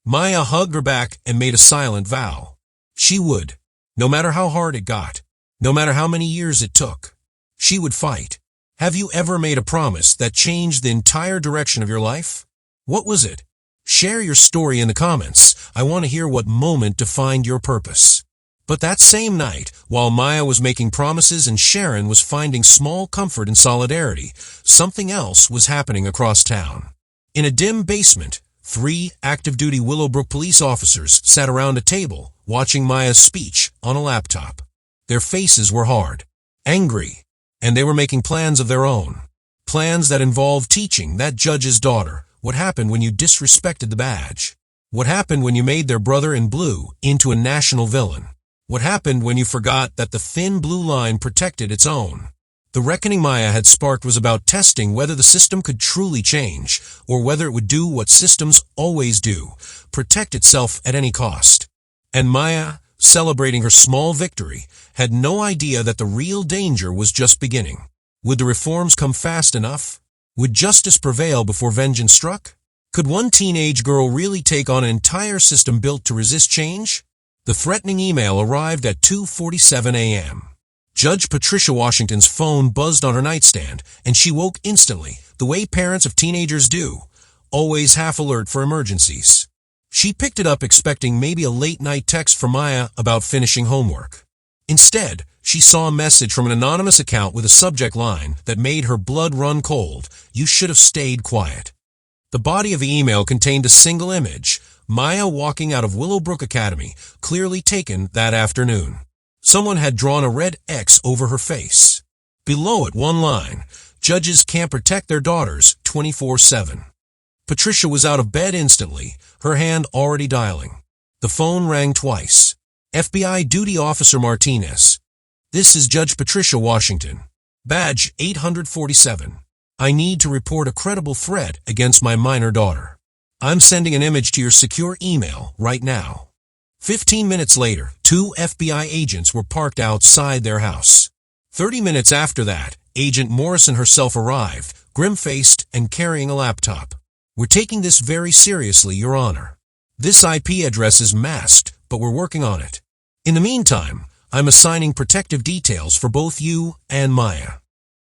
Maya hugged her back and made a silent vow. She would, no matter how hard it got, no matter how many years it took. She would fight. Have you ever made a promise that changed the entire direction of your life? What was it? Share your story in the comments. I want to hear what moment defined your purpose. But that same night, while Maya was making promises and Sharon was finding small comfort and solidarity, something else was happening across town. In a dim basement, 3 active-duty Willowbrook police officers sat around a table, watching Maya's speech on a laptop. Their faces were hard, angry, and they were making plans of their own. Plans that involved teaching that judge's daughter what happened when you disrespected the badge. What happened when you made their brother in blue into a national villain. What happened when you forgot that the thin blue line protected its own. The reckoning Maya had sparked was about testing whether the system could truly change, or whether it would do what systems always do, protect itself at any cost. And Maya, celebrating her small victory, had no idea that the real danger was just beginning. Would the reforms come fast enough? Would justice prevail before vengeance struck? Could one teenage girl really take on an entire system built to resist change? The threatening email arrived at 2:47 a.m. Judge Patricia Washington's phone buzzed on her nightstand, and she woke instantly, the way parents of teenagers do, always half alert for emergencies. She picked it up expecting maybe a late-night text from Maya about finishing homework. Instead, she saw a message from an anonymous account with a subject line that made her blood run cold. You should have stayed quiet. The body of the email contained a single image, Maya walking out of Willowbrook Academy, clearly taken that afternoon. Someone had drawn a red X over her face. Below it, one line, judges can't protect their daughters 24/7. Patricia was out of bed instantly, her hand already dialing. The phone rang twice. FBI Duty Officer Martinez. This is Judge Patricia Washington. Badge 847. I need to report a credible threat against my minor daughter. I'm sending an image to your secure email right now." 15 minutes later, 2 FBI agents were parked outside their house. 30 minutes after that, Agent Morrison herself arrived, grim-faced and carrying a laptop. "We're taking this very seriously, Your Honor. This IP address is masked, but we're working on it. In the meantime, I'm assigning protective details for both you and Maya."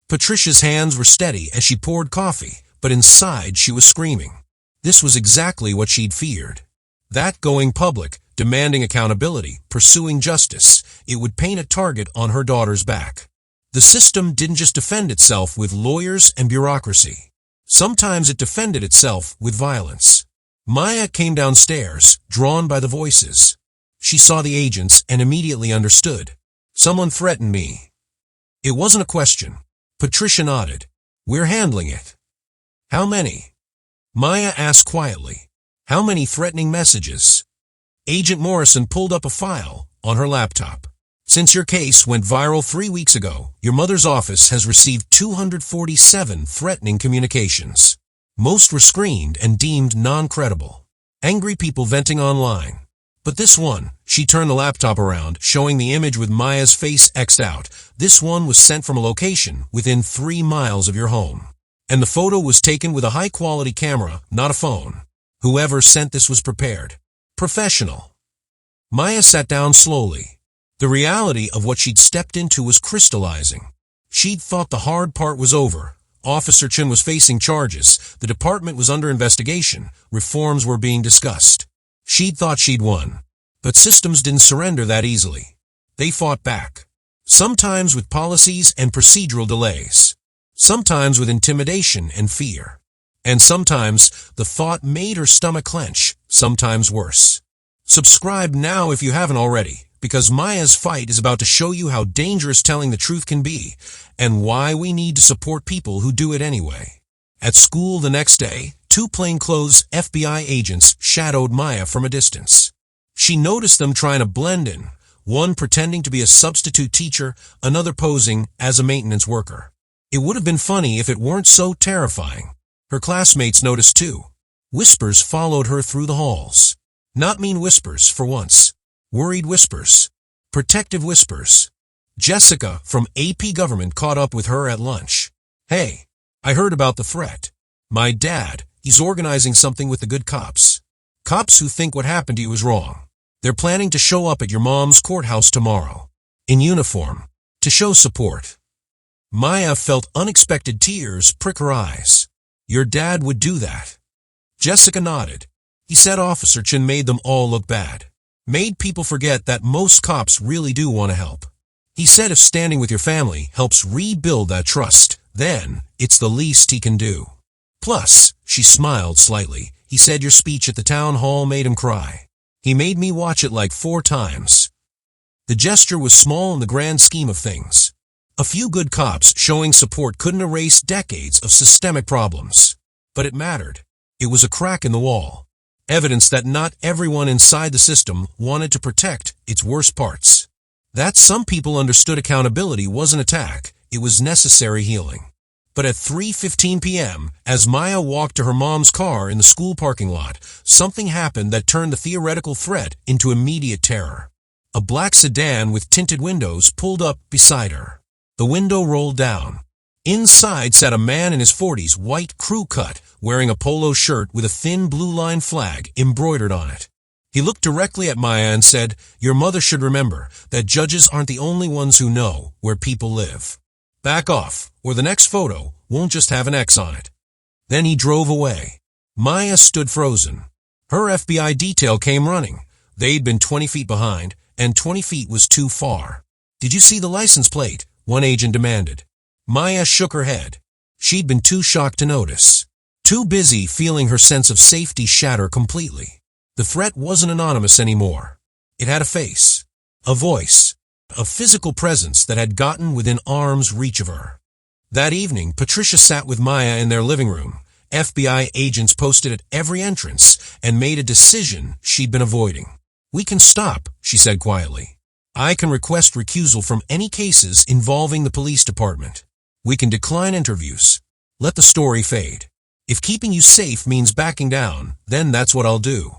Patricia's hands were steady as she poured coffee, but inside she was screaming. This was exactly what she'd feared. That going public, demanding accountability, pursuing justice, it would paint a target on her daughter's back. The system didn't just defend itself with lawyers and bureaucracy. Sometimes it defended itself with violence. Maya came downstairs, drawn by the voices. She saw the agents and immediately understood. "Someone threatened me." It wasn't a question. Patricia nodded. "We're handling it." "How many?" Maya asked quietly. "How many threatening messages?" Agent Morrison pulled up a file on her laptop. "Since your case went viral 3 weeks ago, your mother's office has received 247 threatening communications. Most were screened and deemed non-credible. Angry people venting online. But this one," she turned the laptop around, showing the image with Maya's face X'd out, "this one was sent from a location within 3 miles of your home. And the photo was taken with a high-quality camera, not a phone. Whoever sent this was prepared. Professional." Maya sat down slowly. The reality of what she'd stepped into was crystallizing. She'd thought the hard part was over. Officer Chin was facing charges. The department was under investigation. Reforms were being discussed. She'd thought she'd won. But systems didn't surrender that easily. They fought back. Sometimes with policies and procedural delays. Sometimes with intimidation and fear. And sometimes the thought made her stomach clench, sometimes worse. Subscribe now if you haven't already, because Maya's fight is about to show you how dangerous telling the truth can be, and why we need to support people who do it anyway. At school the next day, 2 plainclothes FBI agents shadowed Maya from a distance. She noticed them trying to blend in, one pretending to be a substitute teacher, another posing as a maintenance worker. It would have been funny if it weren't so terrifying. Her classmates noticed too. Whispers followed her through the halls. Not mean whispers, for once. Worried whispers. Protective whispers. Jessica from AP Government caught up with her at lunch. "Hey, I heard about the threat. My dad, he's organizing something with the good cops. Cops who think what happened to you is wrong. They're planning to show up at your mom's courthouse tomorrow. In uniform. To show support." Maya felt unexpected tears prick her eyes. "Your dad would do that?" Jessica nodded. "He said Officer Chin made them all look bad. Made people forget that most cops really do want to help. He said if standing with your family helps rebuild that trust, then it's the least he can do. Plus," she smiled slightly, "he said your speech at the town hall made him cry. He made me watch it like 4 times. The gesture was small in the grand scheme of things. A few good cops showing support couldn't erase decades of systemic problems. But it mattered. It was a crack in the wall. Evidence that not everyone inside the system wanted to protect its worst parts. That some people understood accountability wasn't attack, it was necessary healing. But at 3:15 p.m., as Maya walked to her mom's car in the school parking lot, something happened that turned the theoretical threat into immediate terror. A black sedan with tinted windows pulled up beside her. The window rolled down. Inside sat a man in his 40s, white crew cut, wearing a polo shirt with a thin blue line flag embroidered on it. He looked directly at Maya and said, "Your mother should remember that judges aren't the only ones who know where people live. Back off, or the next photo won't just have an X on it." Then he drove away. Maya stood frozen. Her FBI detail came running. They'd been 20 feet behind, and 20 feet was too far. "Did you see the license plate?" one agent demanded. Maya shook her head. She'd been too shocked to notice. Too busy feeling her sense of safety shatter completely. The threat wasn't anonymous anymore. It had a face, a voice, a physical presence that had gotten within arm's reach of her. That evening, Patricia sat with Maya in their living room. FBI agents posted at every entrance and made a decision she'd been avoiding. "We can stop," she said quietly. "I can request recusal from any cases involving the police department. We can decline interviews. Let the story fade. If keeping you safe means backing down, then that's what I'll do.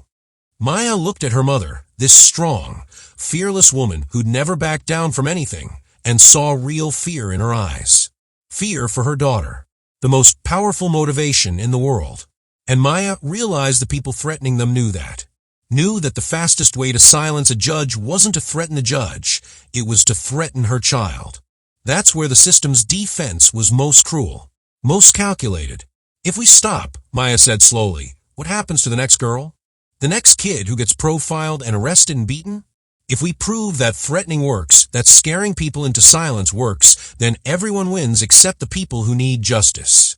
Maya looked at her mother, this strong, fearless woman who'd never backed down from anything, and saw real fear in her eyes. Fear for her daughter, the most powerful motivation in the world. And Maya realized the people threatening them knew that. Knew that the fastest way to silence a judge wasn't to threaten the judge, it was to threaten her child. That's where the system's defense was most cruel, most calculated. If we stop, Maya said slowly, what happens to the next girl? The next kid who gets profiled and arrested and beaten? If we prove that threatening works, that scaring people into silence works, then everyone wins except the people who need justice.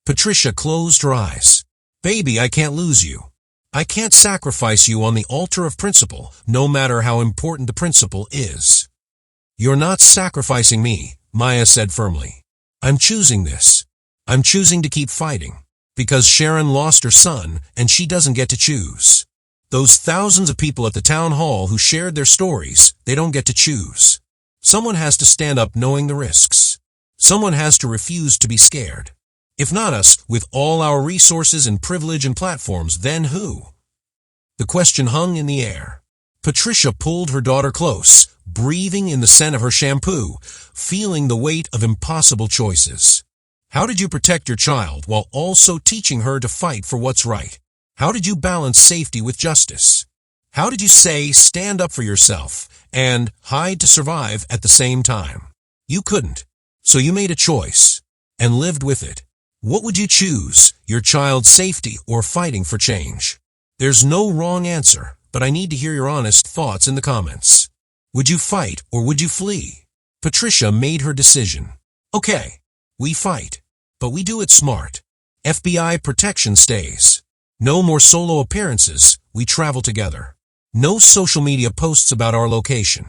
Patricia closed her eyes. Baby, I can't lose you. I can't sacrifice you on the altar of principle, no matter how important the principle is. You're not sacrificing me, Maya said firmly. I'm choosing this. I'm choosing to keep fighting. Because Sharon lost her son, and she doesn't get to choose. Those thousands of people at the town hall who shared their stories, they don't get to choose. Someone has to stand up knowing the risks. Someone has to refuse to be scared. If not us, with all our resources and privilege and platforms, then who? The question hung in the air. Patricia pulled her daughter close, breathing in the scent of her shampoo, feeling the weight of impossible choices. How did you protect your child while also teaching her to fight for what's right? How did you balance safety with justice? How did you say stand up for yourself and hide to survive at the same time? You couldn't. So you made a choice and lived with it. What would you choose, your child's safety or fighting for change? There's no wrong answer, but I need to hear your honest thoughts in the comments. Would you fight or would you flee? Patricia made her decision. Okay, we fight, but we do it smart. FBI protection stays. No more solo appearances, we travel together. No social media posts about our location.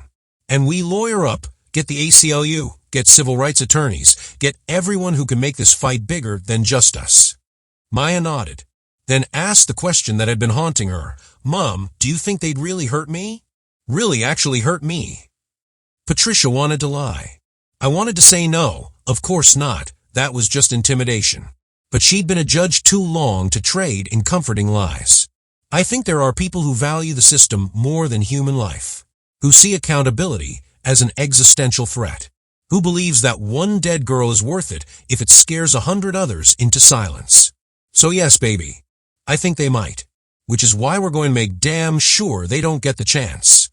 And we lawyer up, get the ACLU, get civil rights attorneys, get everyone who can make this fight bigger than just us. Maya nodded, then asked the question that had been haunting her. Mom, do you think they'd really hurt me? Really actually hurt me? Patricia wanted to lie. I wanted to say no, of course not, that was just intimidation. But she'd been a judge too long to trade in comforting lies. I think there are people who value the system more than human life, who see accountability as an existential threat, who believes that one dead girl is worth it if it scares 100 others into silence. So yes, baby, I think they might, which is why we're going to make damn sure they don't get the chance.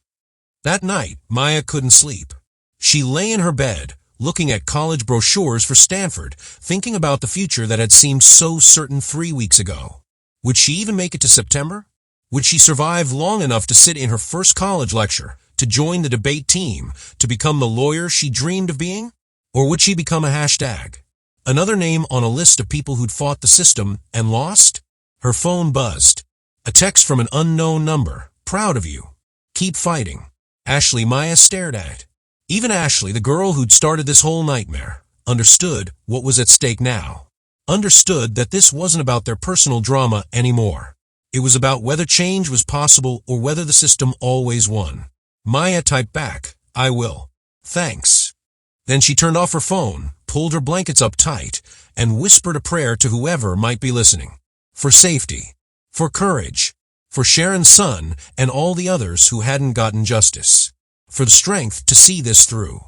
That night, Maya couldn't sleep. She lay in her bed, looking at college brochures for Stanford, thinking about the future that had seemed so certain 3 weeks ago. Would she even make it to September? Would she survive long enough to sit in her first college lecture, to join the debate team, to become the lawyer she dreamed of being? Or would she become a hashtag? Another name on a list of people who'd fought the system and lost? Her phone buzzed. A text from an unknown number. Proud of you. Keep fighting. Ashley. Maya stared at it. Even Ashley, the girl who'd started this whole nightmare, understood what was at stake now. Understood that this wasn't about their personal drama anymore. It was about whether change was possible or whether the system always won. Maya typed back, I will. Thanks. Then she turned off her phone, pulled her blankets up tight, and whispered a prayer to whoever might be listening. For safety. For courage. For Sharon's son and all the others who hadn't gotten justice. For the strength to see this through.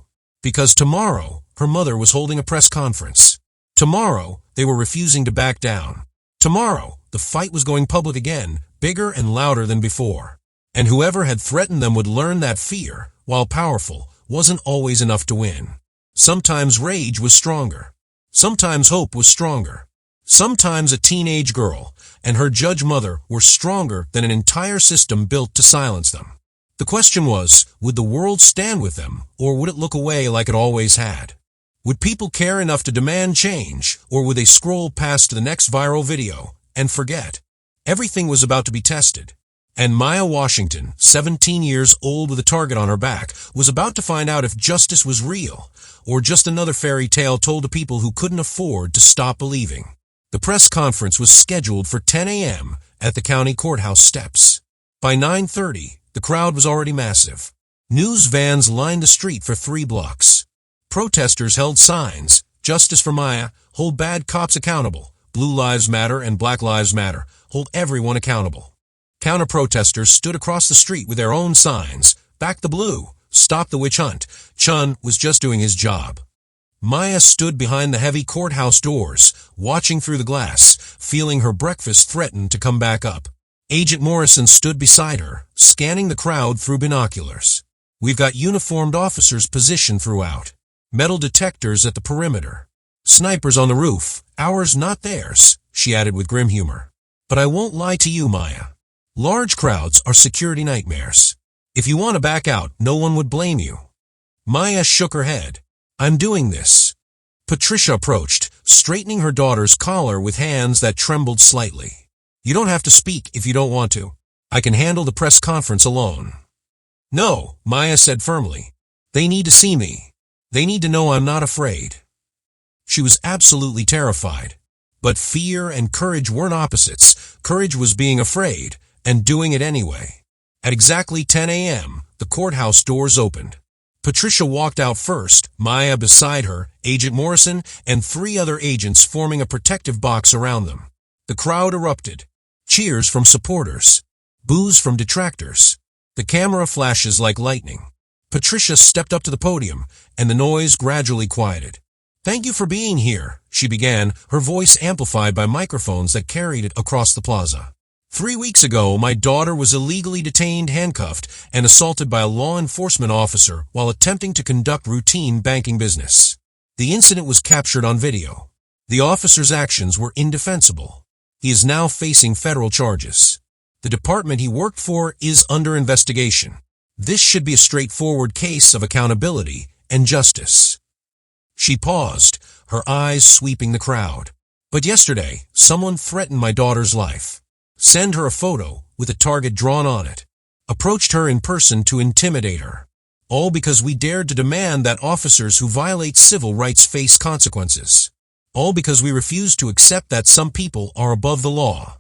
Because tomorrow, her mother was holding a press conference. Tomorrow, they were refusing to back down. Tomorrow, the fight was going public again, bigger and louder than before. And whoever had threatened them would learn that fear, while powerful, wasn't always enough to win. Sometimes rage was stronger. Sometimes hope was stronger. Sometimes a teenage girl and her judge mother were stronger than an entire system built to silence them. The question was, would the world stand with them, or would it look away like it always had? Would people care enough to demand change, or would they scroll past to the next viral video and forget? Everything was about to be tested. And Maya Washington, 17 years old with a target on her back, was about to find out if justice was real, or just another fairy tale told to people who couldn't afford to stop believing. The press conference was scheduled for 10 a.m. at the county courthouse steps. By 9:30, the crowd was already massive. News vans lined the street for 3 blocks. Protesters held signs, Justice for Maya. Hold bad cops accountable. Blue Lives Matter and Black Lives Matter. Hold everyone accountable. Counter-protesters stood across the street with their own signs. Back the blue. Stop the witch hunt. Chun was just doing his job. Maya stood behind the heavy courthouse doors, watching through the glass, feeling her breakfast threaten to come back up. Agent Morrison stood beside her, scanning the crowd through binoculars. We've got uniformed officers positioned throughout. Metal detectors at the perimeter. Snipers on the roof. Ours, not theirs, she added with grim humor. But I won't lie to you, Maya. Large crowds are security nightmares. If you want to back out, no one would blame you. Maya shook her head. I'm doing this. Patricia approached, straightening her daughter's collar with hands that trembled slightly. You don't have to speak if you don't want to. I can handle the press conference alone. No, Maya said firmly. They need to see me. They need to know I'm not afraid. She was absolutely terrified. But fear and courage weren't opposites. Courage was being afraid and doing it anyway. At exactly 10 a.m., the courthouse doors opened. Patricia walked out first, Maya beside her, Agent Morrison, and 3 other agents forming a protective box around them. The crowd erupted. Cheers from supporters. Boos from detractors. The camera flashes like lightning. Patricia stepped up to the podium, and the noise gradually quieted. Thank you for being here, she began, her voice amplified by microphones that carried it across the plaza. 3 weeks ago, my daughter was illegally detained, handcuffed, and assaulted by a law enforcement officer while attempting to conduct routine banking business. The incident was captured on video. The officer's actions were indefensible. He is now facing federal charges. The department he worked for is under investigation. This should be a straightforward case of accountability and justice. She paused, her eyes sweeping the crowd. But yesterday, someone threatened my daughter's life. Send her a photo with a target drawn on it. Approached her in person to intimidate her. All because we dared to demand that officers who violate civil rights face consequences. All because we refused to accept that some people are above the law.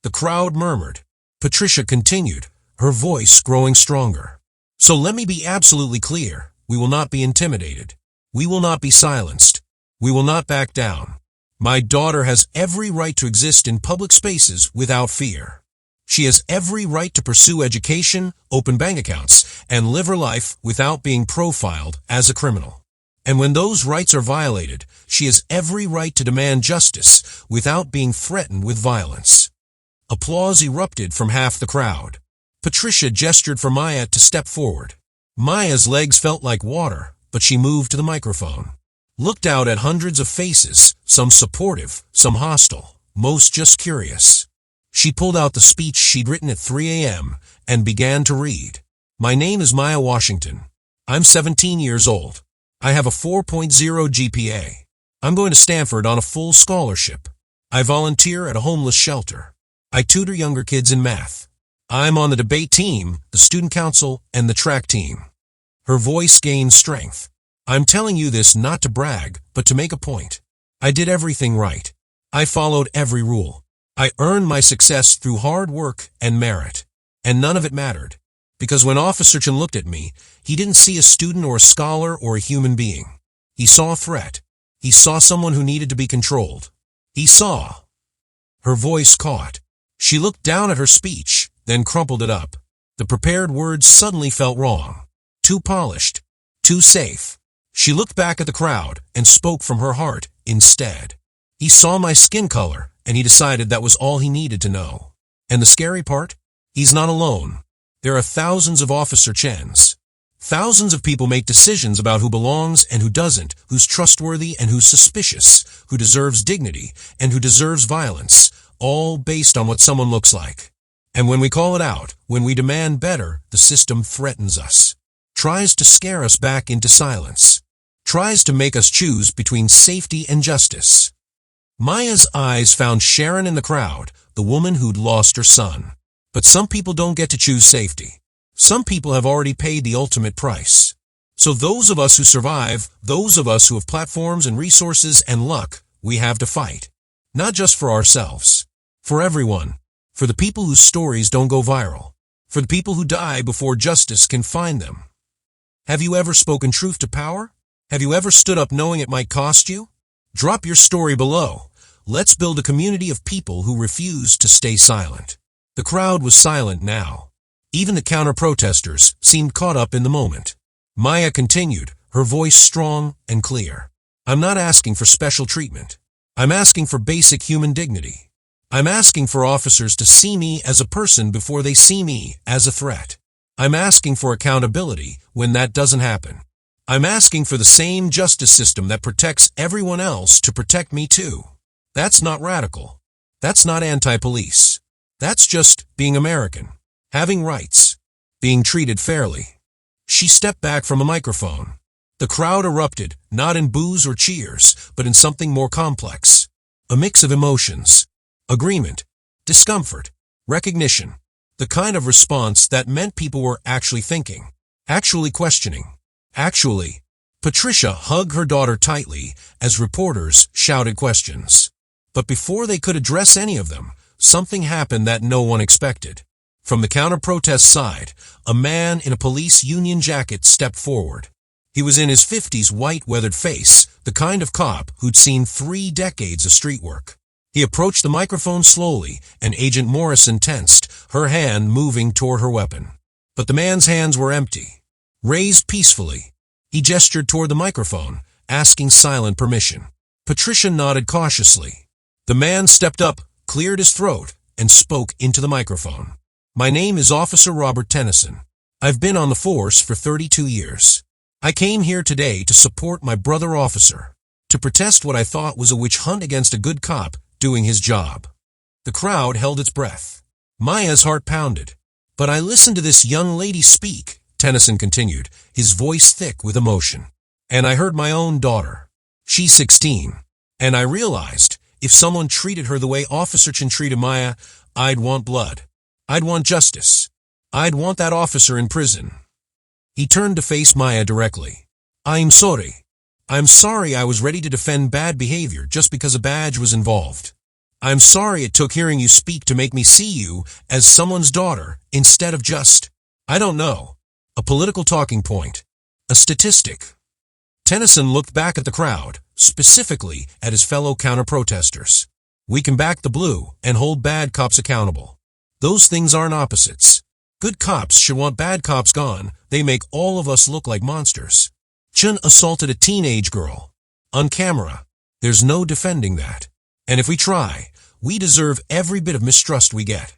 The crowd murmured. Patricia continued, her voice growing stronger. So let me be absolutely clear. We will not be intimidated. We will not be silenced. We will not back down. My daughter has every right to exist in public spaces without fear. She has every right to pursue education, open bank accounts, and live her life without being profiled as a criminal. And when those rights are violated, she has every right to demand justice without being threatened with violence. Applause erupted from half the crowd. Patricia gestured for Maya to step forward. Maya's legs felt like water, but she moved to the microphone. Looked out at hundreds of faces, some supportive, some hostile, most just curious. She pulled out the speech she'd written at 3 a.m. and began to read. My name is Maya Washington. I'm 17 years old. I have a 4.0 GPA. I'm going to Stanford on a full scholarship. I volunteer at a homeless shelter. I tutor younger kids in math. I'm on the debate team, the student council, and the track team. Her voice gained strength. I'm telling you this not to brag, but to make a point. I did everything right. I followed every rule. I earned my success through hard work and merit. And none of it mattered. Because when Officer Chun looked at me, he didn't see a student or a scholar or a human being. He saw a threat. He saw someone who needed to be controlled. He saw. Her voice caught. She looked down at her speech, then crumpled it up. The prepared words suddenly felt wrong. Too polished. Too safe. She looked back at the crowd and spoke from her heart instead. He saw my skin color, and he decided that was all he needed to know. And the scary part? He's not alone. There are thousands of Officer Chens. Thousands of people make decisions about who belongs and who doesn't, who's trustworthy and who's suspicious, who deserves dignity and who deserves violence, all based on what someone looks like. And when we call it out, when we demand better, the system threatens us, tries to scare us back into silence, tries to make us choose between safety and justice. Maya's eyes found Sharon in the crowd, the woman who'd lost her son. But some people don't get to choose safety. Some people have already paid the ultimate price. So those of us who survive, those of us who have platforms and resources and luck, we have to fight. Not just for ourselves. For everyone. For the people whose stories don't go viral. For the people who die before justice can find them. Have you ever spoken truth to power? Have you ever stood up knowing it might cost you? Drop your story below. Let's build a community of people who refuse to stay silent. The crowd was silent now. Even the counter-protesters seemed caught up in the moment. Maya continued, her voice strong and clear. I'm not asking for special treatment. I'm asking for basic human dignity. I'm asking for officers to see me as a person before they see me as a threat. I'm asking for accountability when that doesn't happen. I'm asking for the same justice system that protects everyone else to protect me too. That's not radical. That's not anti-police. That's just being American. Having rights. Being treated fairly. She stepped back from a microphone. The crowd erupted, not in boos or cheers, but in something more complex. A mix of emotions. Agreement. Discomfort. Recognition. The kind of response that meant people were actually thinking. Actually questioning. Actually. Patricia hugged her daughter tightly as reporters shouted questions. But before they could address any of them, something happened that no one expected. From the counter-protest side, a man in a police union jacket stepped forward. He was in his 50s, white, weathered face, the kind of cop who'd seen 3 decades of street work. He approached the microphone slowly, and Agent Morrison tensed, her hand moving toward her weapon. But the man's hands were empty. Raised peacefully, he gestured toward the microphone, asking silent permission. Patricia nodded cautiously. The man stepped up, cleared his throat, and spoke into the microphone. My name is Officer Robert Tennyson. I've been on the force for 32 years. I came here today to support my brother officer, to protest what I thought was a witch hunt against a good cop doing his job. The crowd held its breath. Maya's heart pounded. But I listened to this young lady speak, Tennyson continued, his voice thick with emotion. And I heard my own daughter. She's 16. And I realized, if someone treated her the way Officer Chen treated Maya, I'd want blood. I'd want justice. I'd want that officer in prison. He turned to face Maya directly. I'm sorry. I'm sorry I was ready to defend bad behavior just because a badge was involved. I'm sorry it took hearing you speak to make me see you as someone's daughter instead of just, I don't know, a political talking point, a statistic. Tennyson looked back at the crowd, specifically at his fellow counter-protesters. We can back the blue and hold bad cops accountable. Those things aren't opposites. Good cops should want bad cops gone. They make all of us look like monsters. Chen assaulted a teenage girl. On camera. There's no defending that. And if we try, we deserve every bit of mistrust we get.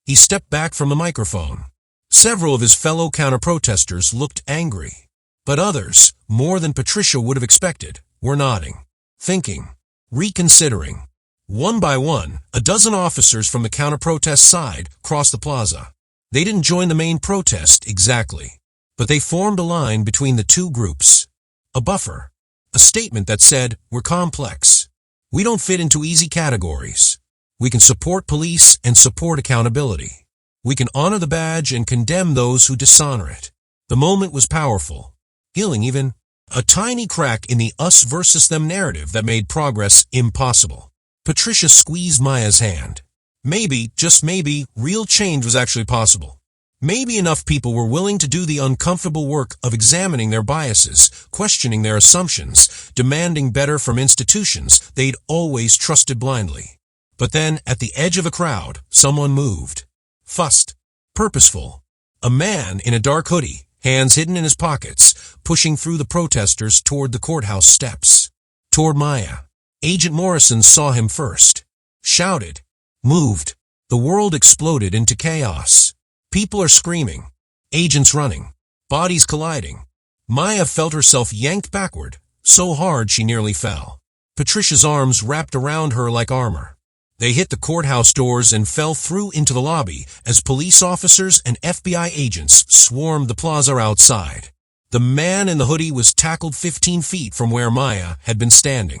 He stepped back from the microphone. Several of his fellow counter-protesters looked angry. But others, more than Patricia would have expected, were nodding, thinking, reconsidering. One by one, a dozen officers from the counter-protest side crossed the plaza. They didn't join the main protest exactly, but they formed a line between the two groups. A buffer. A statement that said, we're complex. We don't fit into easy categories. We can support police and support accountability. We can honor the badge and condemn those who dishonor it. The moment was powerful. Healing even. A tiny crack in the us versus them narrative that made progress impossible. Patricia squeezed Maya's hand. Maybe, just maybe, real change was actually possible. Maybe enough people were willing to do the uncomfortable work of examining their biases, questioning their assumptions, demanding better from institutions they'd always trusted blindly. But then, at the edge of a crowd, someone moved. Fussed. Purposeful. A man in a dark hoodie, hands hidden in his pockets, pushing through the protesters toward the courthouse steps. Toward Maya. Agent Morrison saw him first. Shouted. Moved. The world exploded into chaos. People are screaming. Agents running. Bodies colliding. Maya felt herself yanked backward, so hard she nearly fell. Patricia's arms wrapped around her like armor. They hit the courthouse doors and fell through into the lobby as police officers and FBI agents swarmed the plaza outside. The man in the hoodie was tackled 15 feet from where Maya had been standing.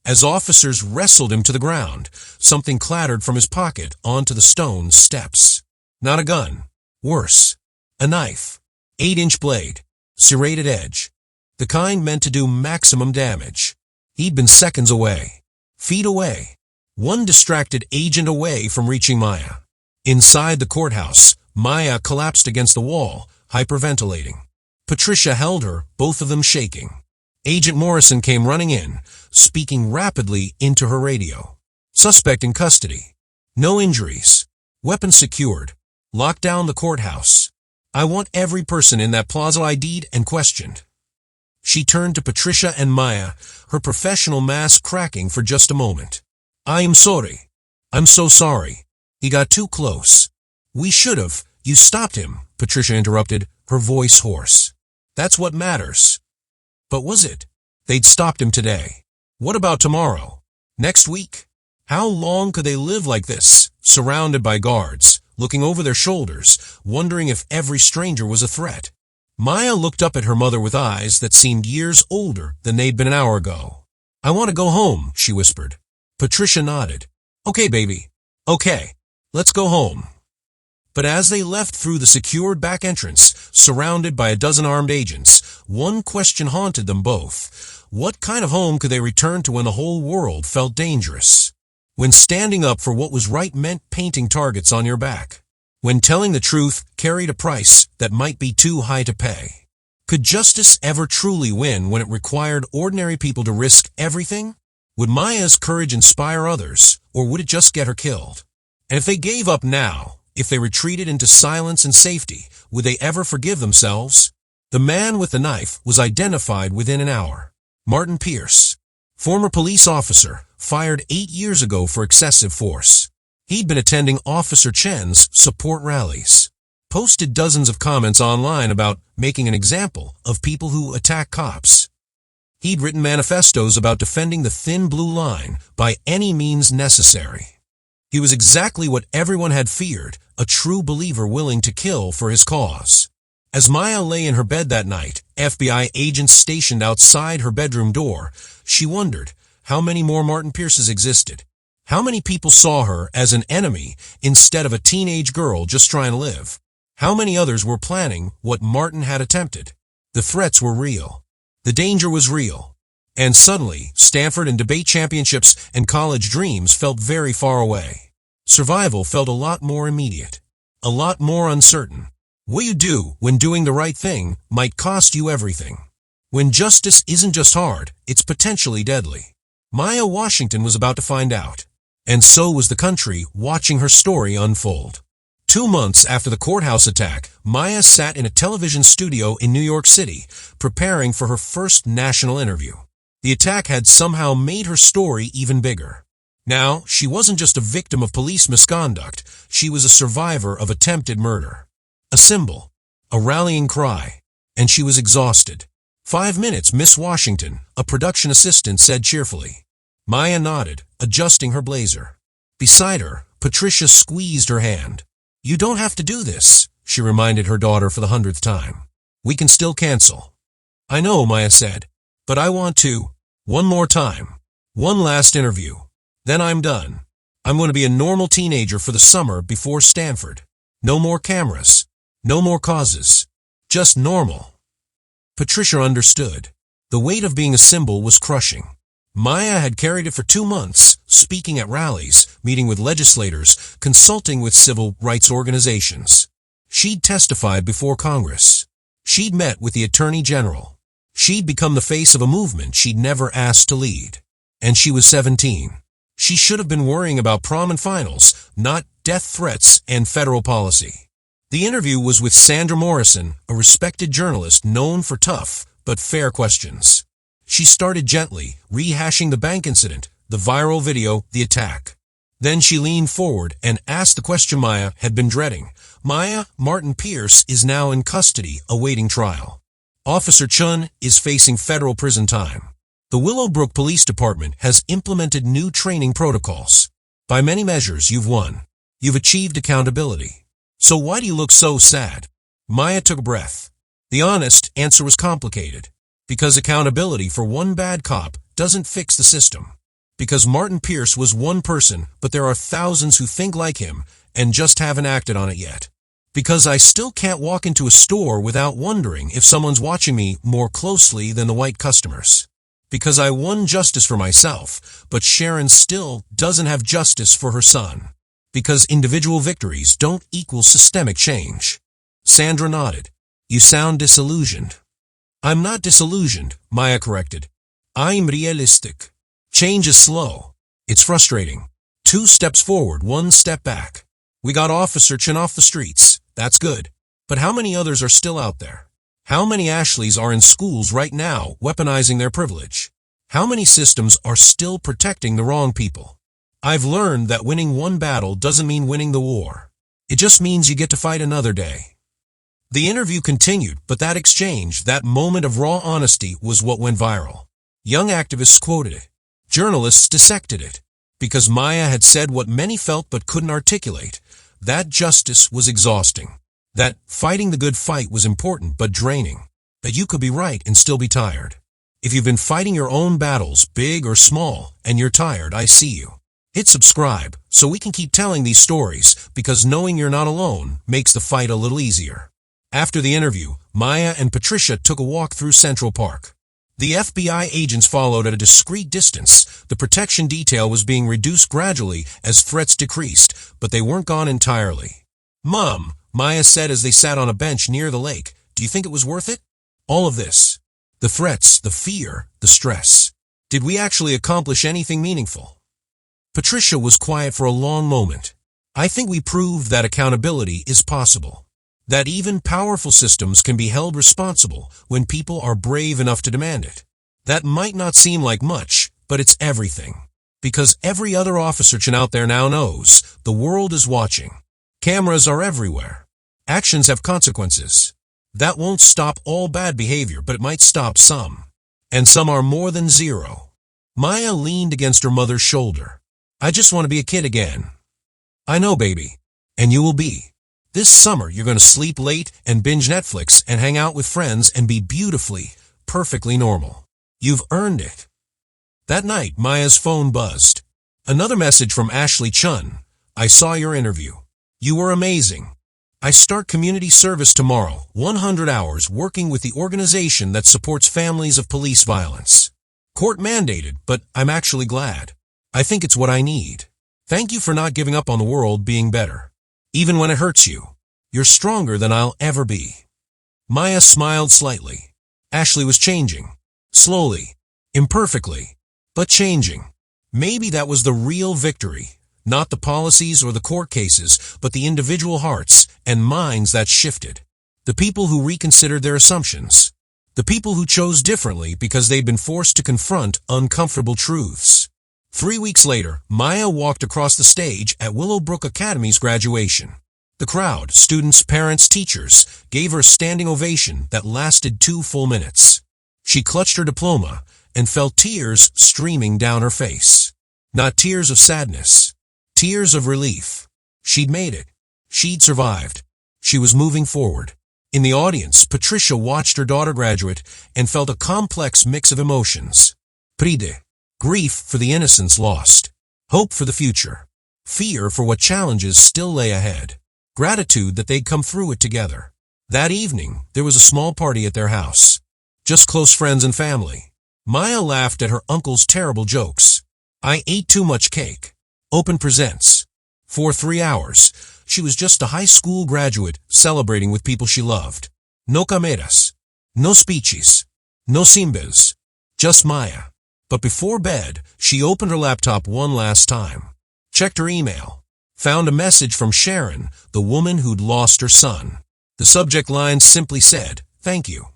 As officers wrestled him to the ground, something clattered from his pocket onto the stone steps. Not a gun. Worse. A knife. 8-inch blade. Serrated edge. The kind meant to do maximum damage. He'd been seconds away. Feet away. One distracted agent away from reaching Maya. Inside the courthouse, Maya collapsed against the wall, hyperventilating. Patricia held her, both of them shaking. Agent Morrison came running in, speaking rapidly into her radio. Suspect in custody. No injuries. Weapons secured. Lock down the courthouse. I want every person in that plaza ID'd and questioned. She turned to Patricia and Maya, her professional mask cracking for just a moment. I am sorry. I'm so sorry. He got too close. We should have. You stopped him, Patricia interrupted, her voice hoarse. That's what matters. But was it? They'd stopped him today. What about tomorrow? Next week? How long could they live like this, surrounded by guards, looking over their shoulders, wondering if every stranger was a threat? Maya looked up at her mother with eyes that seemed years older than they'd been an hour ago. I want to go home, she whispered. Patricia nodded. Okay, baby. Okay. Let's go home. But as they left through the secured back entrance, surrounded by a dozen armed agents, one question haunted them both. What kind of home could they return to when the whole world felt dangerous? When standing up for what was right meant painting targets on your back? When telling the truth carried a price that might be too high to pay? Could justice ever truly win when it required ordinary people to risk everything? Would Maya's courage inspire others, or would it just get her killed? And if they gave up now, if they retreated into silence and safety, would they ever forgive themselves? The man with the knife was identified within an hour. Martin Pierce, former police officer, fired 8 years ago for excessive force. He'd been attending Officer Chen's support rallies, posted dozens of comments online about making an example of people who attack cops. He'd written manifestos about defending the thin blue line by any means necessary. He was exactly what everyone had feared, a true believer willing to kill for his cause. As Maya lay in her bed that night, FBI agents stationed outside her bedroom door, she wondered how many more Martin Pierces existed. How many people saw her as an enemy instead of a teenage girl just trying to live? How many others were planning what Martin had attempted? The threats were real. The danger was real. And suddenly, Stanford and debate championships and college dreams felt very far away. Survival felt a lot more immediate, a lot more uncertain. What you do when doing the right thing might cost you everything. When justice isn't just hard, it's potentially deadly. Maya Washington was about to find out. And so was the country watching her story unfold. 2 months after the courthouse attack, Maya sat in a television studio in New York City, preparing for her first national interview. The attack had somehow made her story even bigger. Now, she wasn't just a victim of police misconduct, she was a survivor of attempted murder. A symbol, a rallying cry, and she was exhausted. 5 minutes, Miss Washington, a production assistant said cheerfully. Maya nodded, adjusting her blazer. Beside her, Patricia squeezed her hand. You don't have to do this, she reminded her daughter for the 100th time. We can still cancel. I know, Maya said, but I want to. One more time. One last interview. Then I'm done. I'm going to be a normal teenager for the summer before Stanford. No more cameras. No more causes. Just normal. Patricia understood. The weight of being a symbol was crushing. Maya had carried it for 2 months, speaking at rallies, meeting with legislators, consulting with civil rights organizations. She'd testified before Congress. She'd met with the Attorney General. She'd become the face of a movement she'd never asked to lead. And she was 17. She should have been worrying about prom and finals, not death threats and federal policy. The interview was with Sandra Morrison, a respected journalist known for tough but fair questions. She started gently, rehashing the bank incident, the viral video, the attack. Then she leaned forward and asked the question Maya had been dreading. Maya, Martin Pierce is now in custody, awaiting trial. Officer Chun is facing federal prison time. The Willowbrook Police Department has implemented new training protocols. By many measures, you've won. You've achieved accountability. So why do you look so sad? Maya took a breath. The honest answer was complicated. Because accountability for one bad cop doesn't fix the system. Because Martin Pierce was one person, but there are thousands who think like him and just haven't acted on it yet. Because I still can't walk into a store without wondering if someone's watching me more closely than the white customers. Because I won justice for myself, but Sharon still doesn't have justice for her son. Because individual victories don't equal systemic change. Sandra nodded. You sound disillusioned. I'm not disillusioned, Maya corrected. I'm realistic. Change is slow. It's frustrating. 2 steps forward, 1 step back. We got Officer Chin off the streets. That's good. But how many others are still out there? How many Ashleys are in schools right now weaponizing their privilege? How many systems are still protecting the wrong people? I've learned that winning one battle doesn't mean winning the war. It just means you get to fight another day. The interview continued, but that exchange, that moment of raw honesty, was what went viral. Young activists quoted it. Journalists dissected it. Because Maya had said what many felt but couldn't articulate, that justice was exhausting. That fighting the good fight was important but draining. That you could be right and still be tired. If you've been fighting your own battles, big or small, and you're tired, I see you. Hit subscribe so we can keep telling these stories, because knowing you're not alone makes the fight a little easier. After the interview, Maya and Patricia took a walk through Central Park. The FBI agents followed at a discreet distance. The protection detail was being reduced gradually as threats decreased, but they weren't gone entirely. "Mom," Maya said as they sat on a bench near the lake, "do you think it was worth it? All of this. The threats, the fear, the stress. Did we actually accomplish anything meaningful?" Patricia was quiet for a long moment. "I think we proved that accountability is possible. That even powerful systems can be held responsible when people are brave enough to demand it. That might not seem like much, but it's everything. Because every other officer out there now knows the world is watching. Cameras are everywhere. Actions have consequences. That won't stop all bad behavior, but it might stop some. And some are more than 0. Maya leaned against her mother's shoulder. "I just want to be a kid again." "I know, baby. And you will be. This summer, you're going to sleep late and binge Netflix and hang out with friends and be beautifully, perfectly normal. You've earned it." That night, Maya's phone buzzed. Another message from Ashley Chun. "I saw your interview. You were amazing. I start community service tomorrow, 100 hours, working with the organization that supports families of police violence. Court mandated, but I'm actually glad. I think it's what I need. Thank you for not giving up on the world being better. Even when it hurts you, you're stronger than I'll ever be." Maya smiled slightly. Ashley was changing. Slowly. Imperfectly. But changing. Maybe that was the real victory. Not the policies or the court cases, but the individual hearts and minds that shifted. The people who reconsidered their assumptions. The people who chose differently because they'd been forced to confront uncomfortable truths. 3 weeks later, Maya walked across the stage at Willowbrook Academy's graduation. The crowd, students, parents, teachers, gave her a standing ovation that lasted 2 full minutes. She clutched her diploma and felt tears streaming down her face. Not tears of sadness. Tears of relief. She'd made it. She'd survived. She was moving forward. In the audience, Patricia watched her daughter graduate and felt a complex mix of emotions. Pride. Grief for the innocence lost. Hope for the future. Fear for what challenges still lay ahead. Gratitude that they'd come through it together. That evening, there was a small party at their house. Just close friends and family. Maya laughed at her uncle's terrible jokes. "I ate too much cake." Open presents. For 3 hours, she was just a high school graduate celebrating with people she loved. No cameras. No speeches. No simbas. Just Maya. But before bed, she opened her laptop one last time. Checked her email. Found a message from Sharon, the woman who'd lost her son. The subject line simply said, "Thank you."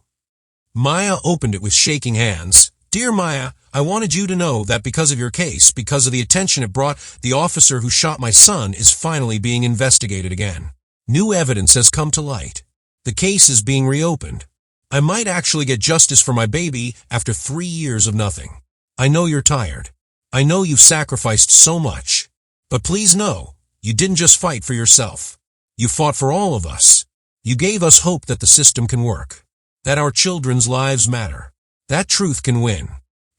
Maya opened it with shaking hands. "Dear Maya, I wanted you to know that because of your case, because of the attention it brought, the officer who shot my son is finally being investigated again. New evidence has come to light. The case is being reopened. I might actually get justice for my baby after 3 years of nothing. I know you're tired. I know you've sacrificed so much. But please know, you didn't just fight for yourself. You fought for all of us. You gave us hope that the system can work. That our children's lives matter. That truth can win.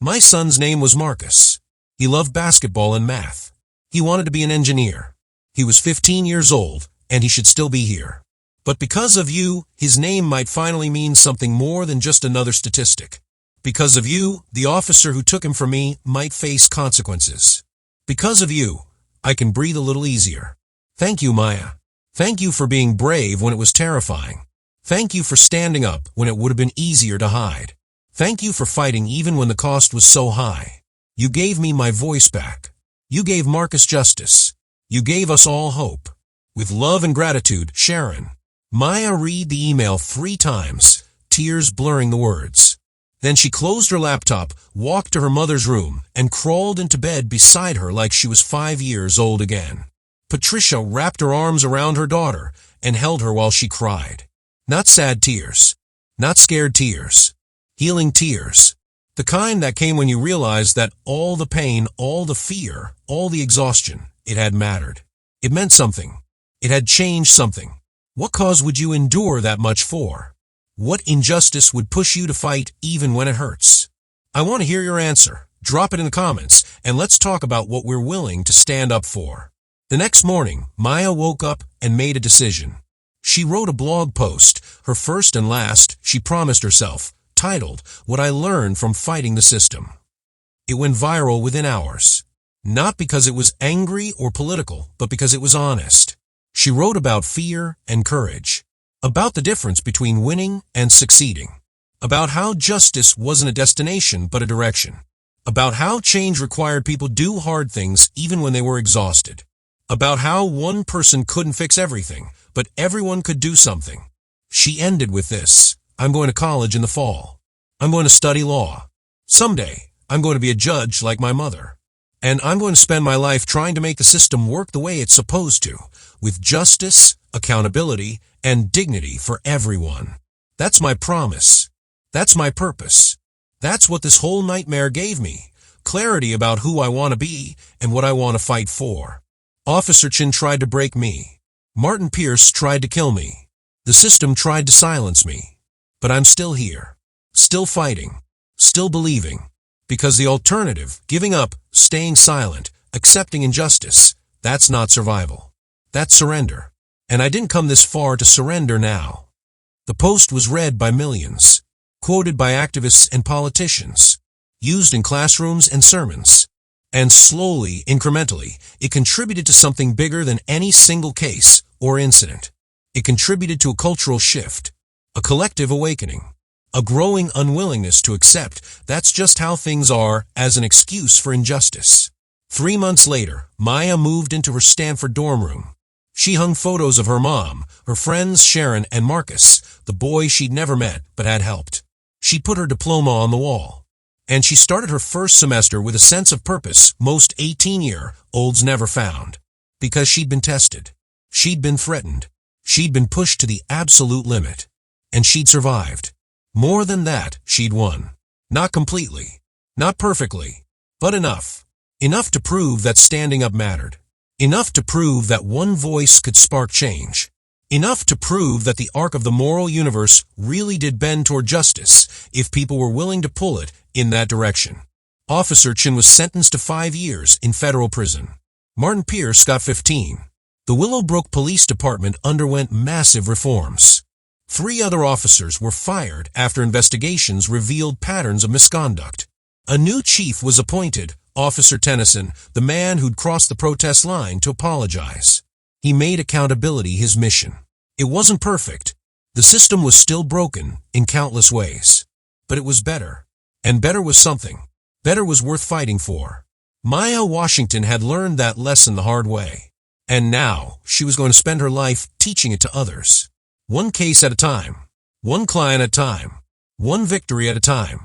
My son's name was Marcus. He loved basketball and math. He wanted to be an engineer. He was 15 years old, and he should still be here. But because of you, his name might finally mean something more than just another statistic. Because of you, the officer who took him from me might face consequences. Because of you, I can breathe a little easier. Thank you, Maya. Thank you for being brave when it was terrifying. Thank you for standing up when it would have been easier to hide. Thank you for fighting even when the cost was so high. You gave me my voice back. You gave Marcus justice. You gave us all hope. With love and gratitude, Sharon. Maya read the email 3 times, tears blurring the words. Then she closed her laptop, walked to her mother's room, and crawled into bed beside her like she was 5 years old again. Patricia wrapped her arms around her daughter and held her while she cried. Not sad tears. Not scared tears. Healing tears. The kind that came when you realized that all the pain, all the fear, all the exhaustion, it had mattered. It meant something. It had changed something. What cause would you endure that much for? What injustice would push you to fight even when it hurts? I want to hear your answer. Drop it in the comments, and let's talk about what we're willing to stand up for. The next morning, Maya woke up and made a decision. She wrote a blog post, her first and last, she promised herself, titled, What I Learned from Fighting the System. It went viral within hours. Not because it was angry or political, but because it was honest. She wrote about fear and courage, about the difference between winning and succeeding, about how justice wasn't a destination but a direction, about how change required people do hard things even when they were exhausted, about how one person couldn't fix everything, but everyone could do something. She ended with this, I'm going to college in the fall. I'm going to study law. Someday, I'm going to be a judge like my mother. And I'm going to spend my life trying to make the system work the way it's supposed to, with justice, accountability, and dignity for everyone. That's my promise. That's my purpose. That's what this whole nightmare gave me, clarity about who I want to be and what I want to fight for. Officer Chin tried to break me. Martin Pierce tried to kill me. The system tried to silence me. But I'm still here, still fighting, still believing. Because the alternative, giving up, staying silent, accepting injustice, that's not survival. That's surrender. And I didn't come this far to surrender now. The post was read by millions, quoted by activists and politicians, used in classrooms and sermons. And slowly, incrementally, it contributed to something bigger than any single case or incident. It contributed to a cultural shift, a collective awakening. A growing unwillingness to accept that's just how things are as an excuse for injustice. 3 months later, Maya moved into her Stanford dorm room. She hung photos of her mom, her friends Sharon and Marcus, the boy she'd never met but had helped. She put her diploma on the wall. And she started her first semester with a sense of purpose most 18-year-olds never found. Because she'd been tested. She'd been threatened. She'd been pushed to the absolute limit. And she'd survived. More than that, she'd won. Not completely, not perfectly, but enough. Enough to prove that standing up mattered. Enough to prove that one voice could spark change. Enough to prove that the arc of the moral universe really did bend toward justice if people were willing to pull it in that direction. Officer Chin was sentenced to 5 years in federal prison. Martin Pierce got 15. The Willowbrook Police Department underwent massive reforms. 3 other officers were fired after investigations revealed patterns of misconduct. A new chief was appointed, Officer Tennyson, the man who'd crossed the protest line, to apologize. He made accountability his mission. It wasn't perfect. The system was still broken in countless ways. But it was better. And better was something. Better was worth fighting for. Maya Washington had learned that lesson the hard way. And now, she was going to spend her life teaching it to others. One case at a time, one client at a time, one victory at a time,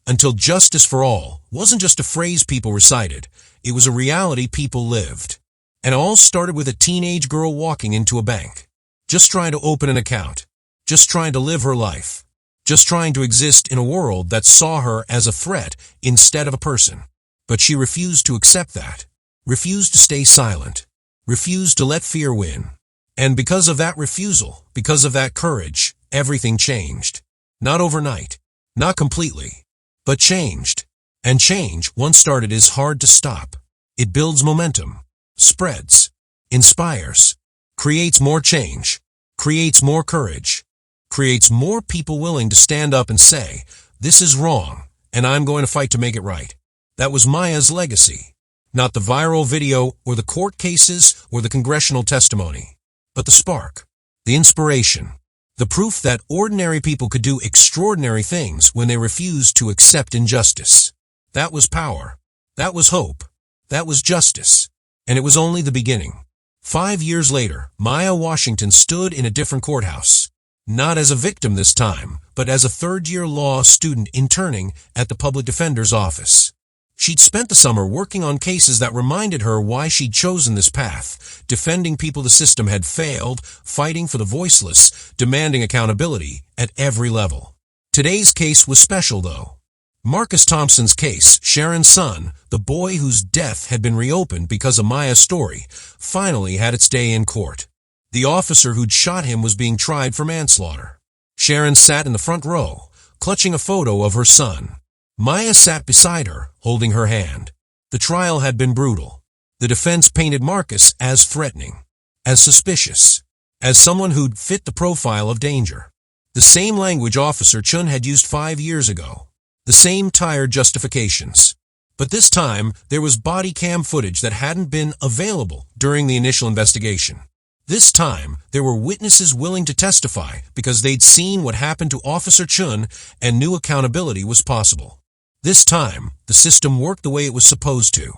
until justice for all wasn't just a phrase people recited, it was a reality people lived. And it all started with a teenage girl walking into a bank, just trying to open an account, just trying to live her life, just trying to exist in a world that saw her as a threat instead of a person. But she refused to accept that, refused to stay silent, refused to let fear win. And because of that refusal, because of that courage, everything changed. Not overnight, not completely, but changed. And change, once started, is hard to stop. It builds momentum, spreads, inspires, creates more change, creates more courage, creates more people willing to stand up and say, this is wrong, and I'm going to fight to make it right. That was Maya's legacy. Not the viral video or the court cases or the congressional testimony. But the spark, the inspiration, The proof that ordinary people could do extraordinary things when they refused to accept injustice. That was power. That was hope. That was justice. And it was only the beginning. 5 years later, Maya Washington stood in a different courthouse. Not as a victim this time, but as a third-year law student interning at the public defender's office. She'd spent the summer working on cases that reminded her why she'd chosen this path, defending people the system had failed, fighting for the voiceless, demanding accountability at every level. Today's case was special, though. Marcus Thompson's case, Sharon's son, the boy whose death had been reopened because of Maya's story, finally had its day in court. The officer who'd shot him was being tried for manslaughter. Sharon sat in the front row, clutching a photo of her son. Maya sat beside her, holding her hand. The trial had been brutal. The defense painted Marcus as threatening, as suspicious, as someone who'd fit the profile of danger. The same language Officer Chun had used 5 years ago. The same tired justifications. But this time, there was body cam footage that hadn't been available during the initial investigation. This time, there were witnesses willing to testify because they'd seen what happened to Officer Chun and knew accountability was possible. This time, the system worked the way it was supposed to.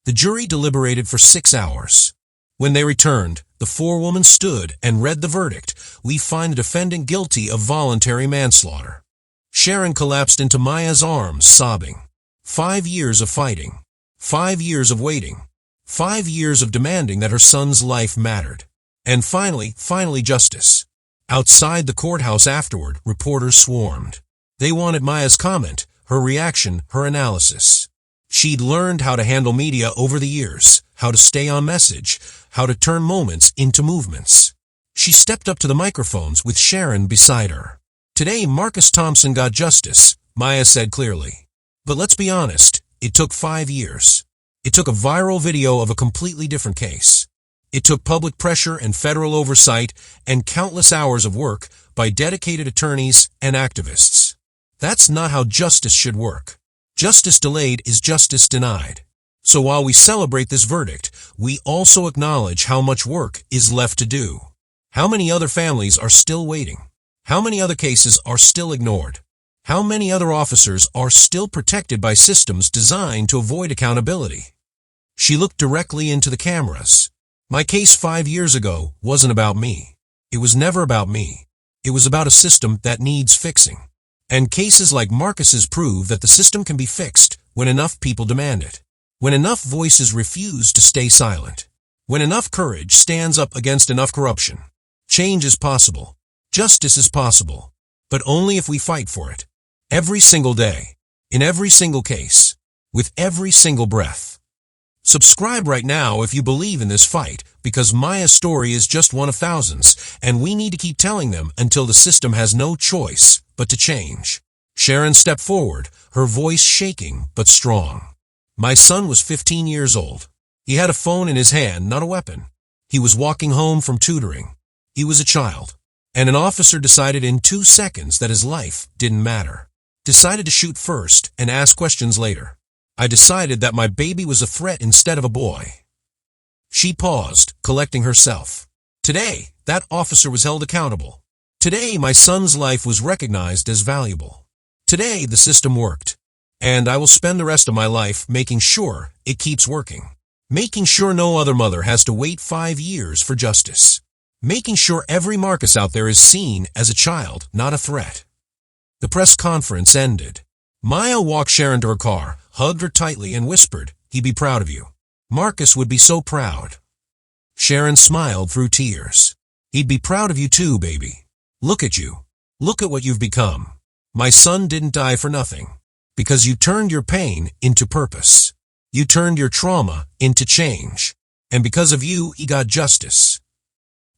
The jury deliberated for 6 hours. When they returned, the forewoman stood and read the verdict. We find the defendant guilty of voluntary manslaughter. Sharon collapsed into Maya's arms, sobbing. 5 years of fighting. 5 years of waiting. 5 years of demanding that her son's life mattered. And finally justice. Outside the courthouse afterward, reporters swarmed. They wanted Maya's comment, her reaction, her analysis. She'd learned how to handle media over the years, how to stay on message, how to turn moments into movements. She stepped up to the microphones with Sharon beside her. Today, Marcus Thompson got justice, Maya said clearly. But let's be honest, it took 5 years. It took a viral video of a completely different case. It took public pressure and federal oversight and countless hours of work by dedicated attorneys and activists. That's not how justice should work. Justice delayed is justice denied. So while we celebrate this verdict, we also acknowledge how much work is left to do. How many other families are still waiting? How many other cases are still ignored? How many other officers are still protected by systems designed to avoid accountability? She looked directly into the cameras. My case 5 years ago wasn't about me. It was never about me. It was about a system that needs fixing. And cases like Marcus's prove that the system can be fixed when enough people demand it. When enough voices refuse to stay silent. When enough courage stands up against enough corruption. Change is possible. Justice is possible. But only if we fight for it. Every single day. In every single case. With every single breath. Subscribe right now if you believe in this fight, because Maya's story is just one of thousands, and we need to keep telling them until the system has no choice but to change. Sharon stepped forward, her voice shaking but strong. My son was 15 years old. He had a phone in his hand, not a weapon. He was walking home from tutoring. He was a child. And an officer decided in 2 seconds that his life didn't matter. Decided to shoot first and ask questions later. I decided that my baby was a threat instead of a boy. She paused, collecting herself. Today, that officer was held accountable. Today, my son's life was recognized as valuable. Today, the system worked. And I will spend the rest of my life making sure it keeps working. Making sure no other mother has to wait 5 years for justice. Making sure every Marcus out there is seen as a child, not a threat. The press conference ended. Maya walked Sharon to her car, hugged her tightly, and whispered, "He'd be proud of you. Marcus would be so proud." Sharon smiled through tears. "He'd be proud of you too, baby. Look at you. Look at what you've become. My son didn't die for nothing. Because you turned your pain into purpose. You turned your trauma into change. And because of you, he got justice."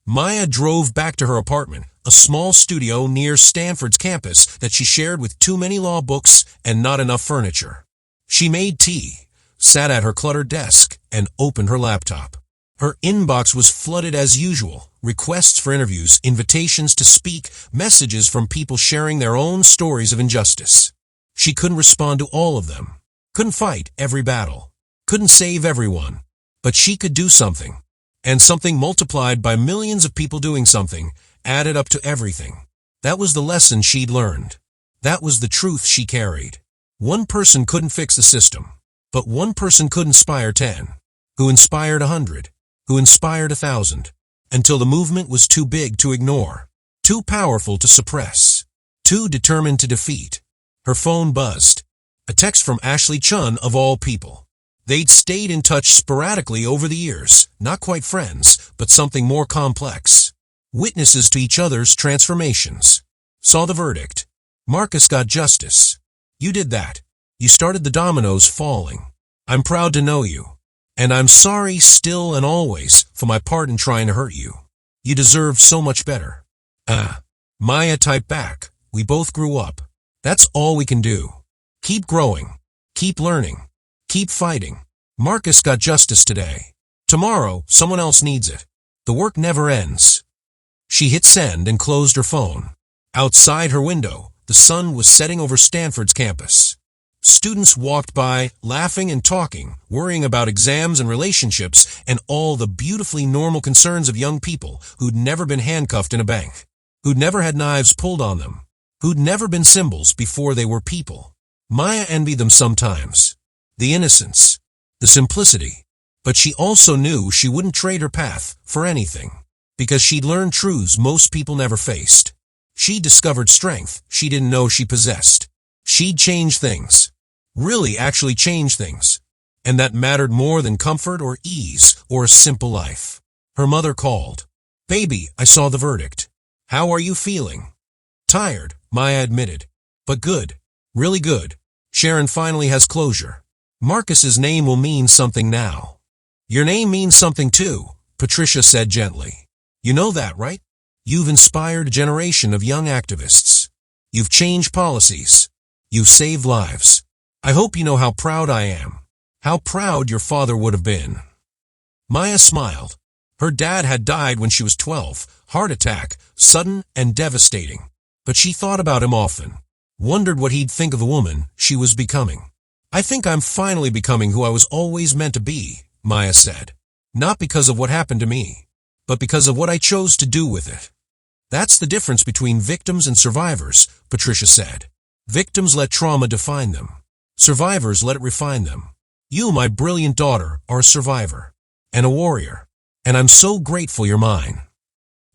Maya drove back to her apartment, a small studio near Stanford's campus that she shared with too many law books and not enough furniture. She made tea, sat at her cluttered desk, and opened her laptop. Her inbox was flooded as usual, requests for interviews, invitations to speak, messages from people sharing their own stories of injustice. She couldn't respond to all of them, couldn't fight every battle, couldn't save everyone, but she could do something. And something multiplied by millions of people doing something added up to everything. That was the lesson she'd learned. That was the truth she carried. One person couldn't fix the system, but one person could inspire 10, who inspired 100, who inspired 1,000, until the movement was too big to ignore, too powerful to suppress, too determined to defeat. Her phone buzzed. A text from Ashley Chun of all people. They'd stayed in touch sporadically over the years, not quite friends, but something more complex. Witnesses to each other's transformations. Saw the verdict. Marcus got justice. You did that. You started the dominoes falling. I'm proud to know you. And I'm sorry still and always for my part in trying to hurt you. You deserve so much better. Maya typed back. We both grew up. That's all we can do. Keep growing. Keep learning. Keep fighting. Marcus got justice today. Tomorrow, someone else needs it. The work never ends. She hit send and closed her phone. Outside her window, the sun was setting over Stanford's campus. Students walked by, laughing and talking, worrying about exams and relationships and all the beautifully normal concerns of young people who'd never been handcuffed in a bank, who'd never had knives pulled on them, who'd never been symbols before they were people. Maya envied them sometimes. The innocence, the simplicity. But she also knew she wouldn't trade her path for anything, because she'd learned truths most people never faced. She'd discovered strength she didn't know she possessed. She'd changed things. Really actually changed things. And that mattered more than comfort or ease or a simple life. Her mother called. Baby, I saw the verdict. How are you feeling? Tired, Maya admitted. But good. Really good. Sharon finally has closure. Marcus's name will mean something now. Your name means something too, Patricia said gently. You know that, right? You've inspired a generation of young activists. You've changed policies. You've saved lives. I hope you know how proud I am. How proud your father would have been. Maya smiled. Her dad had died when she was 12, heart attack, sudden and devastating. But she thought about him often, wondered what he'd think of the woman she was becoming. I think I'm finally becoming who I was always meant to be, Maya said. Not because of what happened to me, but because of what I chose to do with it. That's the difference between victims and survivors, Patricia said. Victims let trauma define them. Survivors let it refine them. You, my brilliant daughter, are a survivor and a warrior, and I'm so grateful you're mine.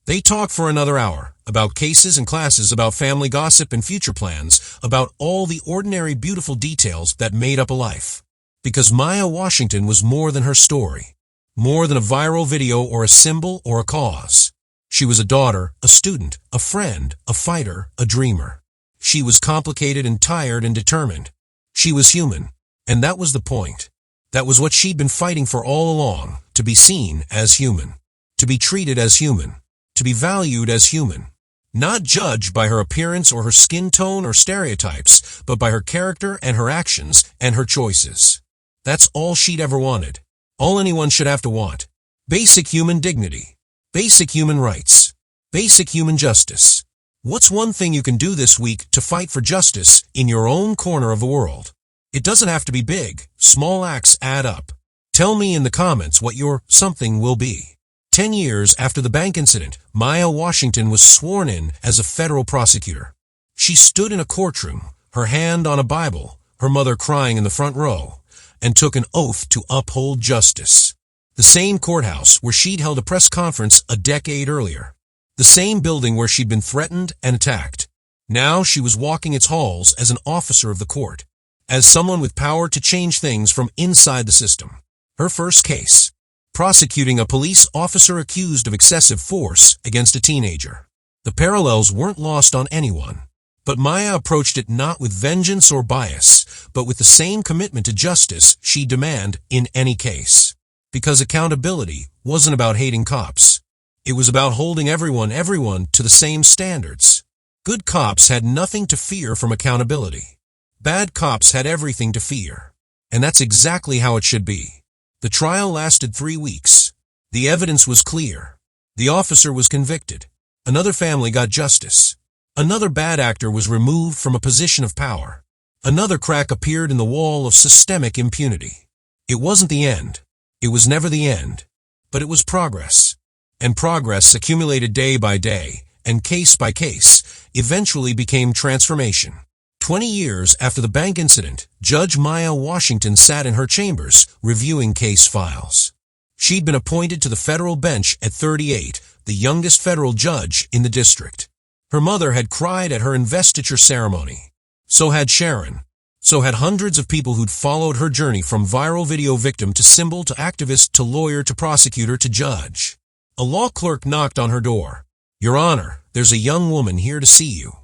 They talked for another hour, about cases and classes, about family gossip and future plans, about all the ordinary beautiful details that made up a life. Because Maya Washington was more than her story, more than a viral video or a symbol or a cause. She was a daughter, a student, a friend, a fighter, a dreamer. She was complicated and tired and determined. She was human, and that was the point. That was what she'd been fighting for all along, to be seen as human, to be treated as human, to be valued as human. Not judged by her appearance or her skin tone or stereotypes, but by her character and her actions and her choices. That's all she'd ever wanted. All anyone should have to want. Basic human dignity. Basic human rights. Basic human justice. What's one thing you can do this week to fight for justice in your own corner of the world? It doesn't have to be big. Small acts add up. Tell me in the comments what your something will be. 10 years after the bank incident, Maya Washington was sworn in as a federal prosecutor. She stood in a courtroom, her hand on a Bible, her mother crying in the front row, and took an oath to uphold justice. The same courthouse where she'd held a press conference a decade earlier. The same building where she'd been threatened and attacked. Now she was walking its halls as an officer of the court, as someone with power to change things from inside the system. Her first case, prosecuting a police officer accused of excessive force against a teenager. The parallels weren't lost on anyone, but Maya approached it not with vengeance or bias, but with the same commitment to justice she'd demand in any case. Because accountability wasn't about hating cops. It was about holding everyone to the same standards. Good cops had nothing to fear from accountability. Bad cops had everything to fear. And that's exactly how it should be. The trial lasted 3 weeks. The evidence was clear. The officer was convicted. Another family got justice. Another bad actor was removed from a position of power. Another crack appeared in the wall of systemic impunity. It wasn't the end. It was never the end. But it was progress. And progress accumulated day by day, and case by case, eventually became transformation. 20 years after the bank incident, Judge Maya Washington sat in her chambers, reviewing case files. She'd been appointed to the federal bench at 38, the youngest federal judge in the district. Her mother had cried at her investiture ceremony. So had Sharon. So had hundreds of people who'd followed her journey from viral video victim to symbol to activist to lawyer to prosecutor to judge. A law clerk knocked on her door. "Your Honor, there's a young woman here to see you.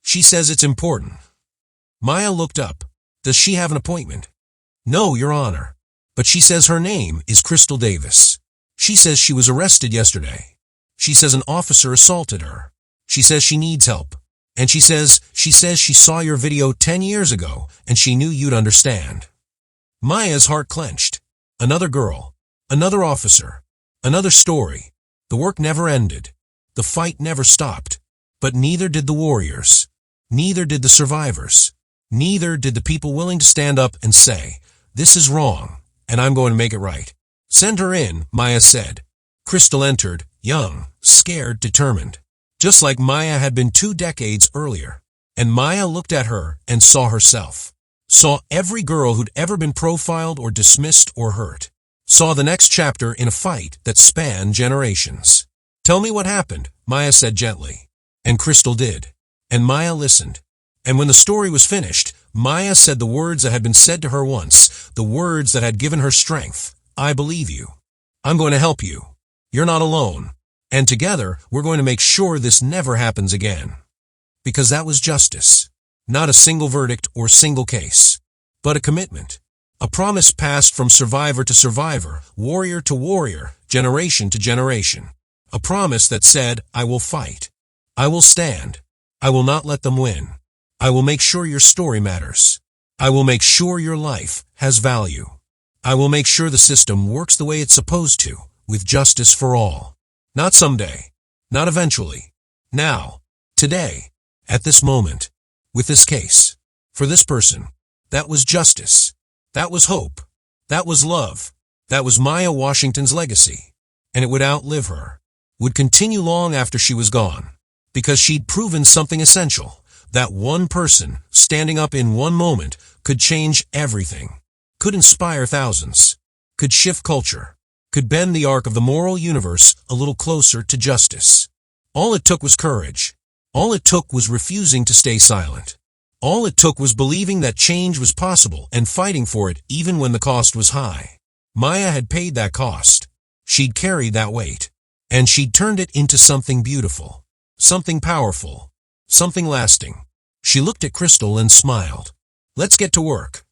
She says it's important." Maya looked up. "Does she have an appointment?" "No, Your Honor. But she says her name is Crystal Davis. She says she was arrested yesterday. She says an officer assaulted her. She says she needs help. And she says she saw your video 10 years ago and she knew you'd understand." Maya's heart clenched. Another girl. Another officer. Another story. The work never ended. The fight never stopped. But neither did the warriors. Neither did the survivors. Neither did the people willing to stand up and say, "This is wrong, and I'm going to make it right." "Send her in," Maya said. Crystal entered, young, scared, determined. Just like Maya had been 2 decades earlier. And Maya looked at her and saw herself. Saw every girl who'd ever been profiled or dismissed or hurt. Saw the next chapter in a fight that spanned generations. "Tell me what happened," Maya said gently. And Crystal did. And Maya listened. And when the story was finished, Maya said the words that had been said to her once, the words that had given her strength. "I believe you. I'm going to help you. You're not alone. And together, we're going to make sure this never happens again." Because that was justice. Not a single verdict or single case, but a commitment. A promise passed from survivor to survivor, warrior to warrior, generation to generation. A promise that said, "I will fight. I will stand. I will not let them win. I will make sure your story matters. I will make sure your life has value. I will make sure the system works the way it's supposed to, with justice for all. Not someday. Not eventually. Now. Today. At this moment. With this case. For this person. That was justice. That was hope. That was love. That was Maya Washington's legacy. And it would outlive her. Would continue long after she was gone. Because she'd proven something essential. That one person, standing up in one moment, could change everything. Could inspire thousands. Could shift culture. Could bend the arc of the moral universe a little closer to justice. All it took was courage. All it took was refusing to stay silent. All it took was believing that change was possible and fighting for it even when the cost was high. Maya had paid that cost. She'd carried that weight. And she'd turned it into something beautiful. Something powerful. Something lasting. She looked at Crystal and smiled. "Let's get to work."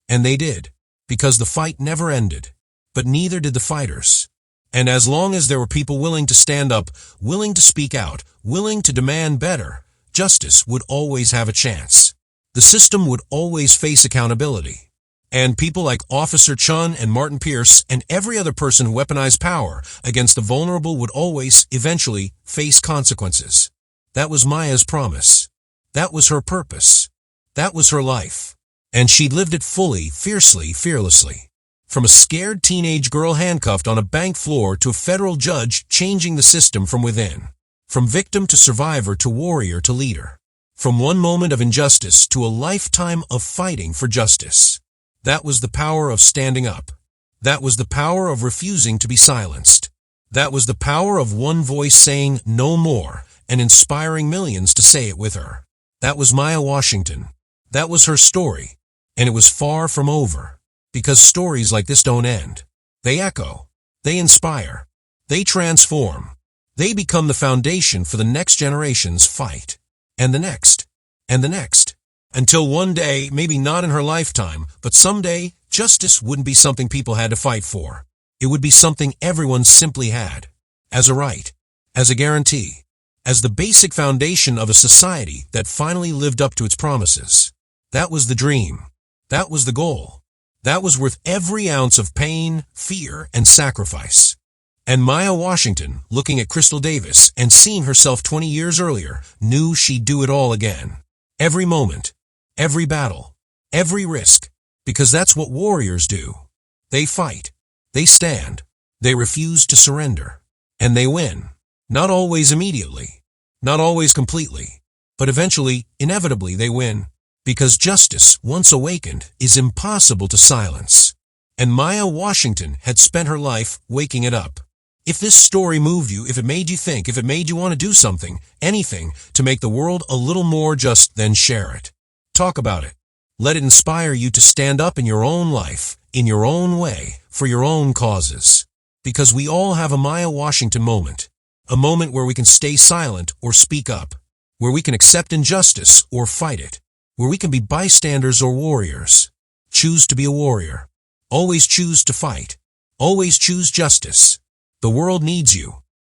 And they did. Because the fight never ended. But neither did the fighters. And as long as there were people willing to stand up, willing to speak out, willing to demand better, justice would always have a chance. The system would always face accountability. And people like Officer Chun and Martin Pierce and every other person who weaponized power against the vulnerable would always, eventually, face consequences. That was Maya's promise. That was her purpose. That was her life. And she'd lived it fully, fiercely, fearlessly. From a scared teenage girl handcuffed on a bank floor to a federal judge changing the system from within. From victim to survivor to warrior to leader. From one moment of injustice to a lifetime of fighting for justice. That was the power of standing up. That was the power of refusing to be silenced. That was the power of one voice saying no more and inspiring millions to say it with her. That was Maya Washington. That was her story. And it was far from over. Because stories like this don't end. They echo. They inspire. They transform. They become the foundation for the next generation's fight. And the next. And the next. Until one day, maybe not in her lifetime, but someday, justice wouldn't be something people had to fight for. It would be something everyone simply had. As a right. As a guarantee. As the basic foundation of a society that finally lived up to its promises. That was the dream. That was the goal. That was worth every ounce of pain, fear, and sacrifice. And Maya Washington, looking at Crystal Davis and seeing herself 20 years earlier, knew she'd do it all again. Every moment, every battle, every risk, because that's what warriors do. They fight, they stand, they refuse to surrender, and they win. Not always immediately, not always completely, But eventually, inevitably, they win. Because justice, once awakened, is impossible to silence. And Maya Washington had spent her life waking it up. If this story moved you, if it made you think, if it made you want to do something, anything, to make the world a little more just, then share it. Talk about it. Let it inspire you to stand up in your own life, in your own way, for your own causes. Because we all have a Maya Washington moment. A moment where we can stay silent or speak up. Where we can accept injustice or fight it. Where we can be bystanders or warriors. Choose to be a warrior. Always choose to fight. Always choose justice. The world needs you.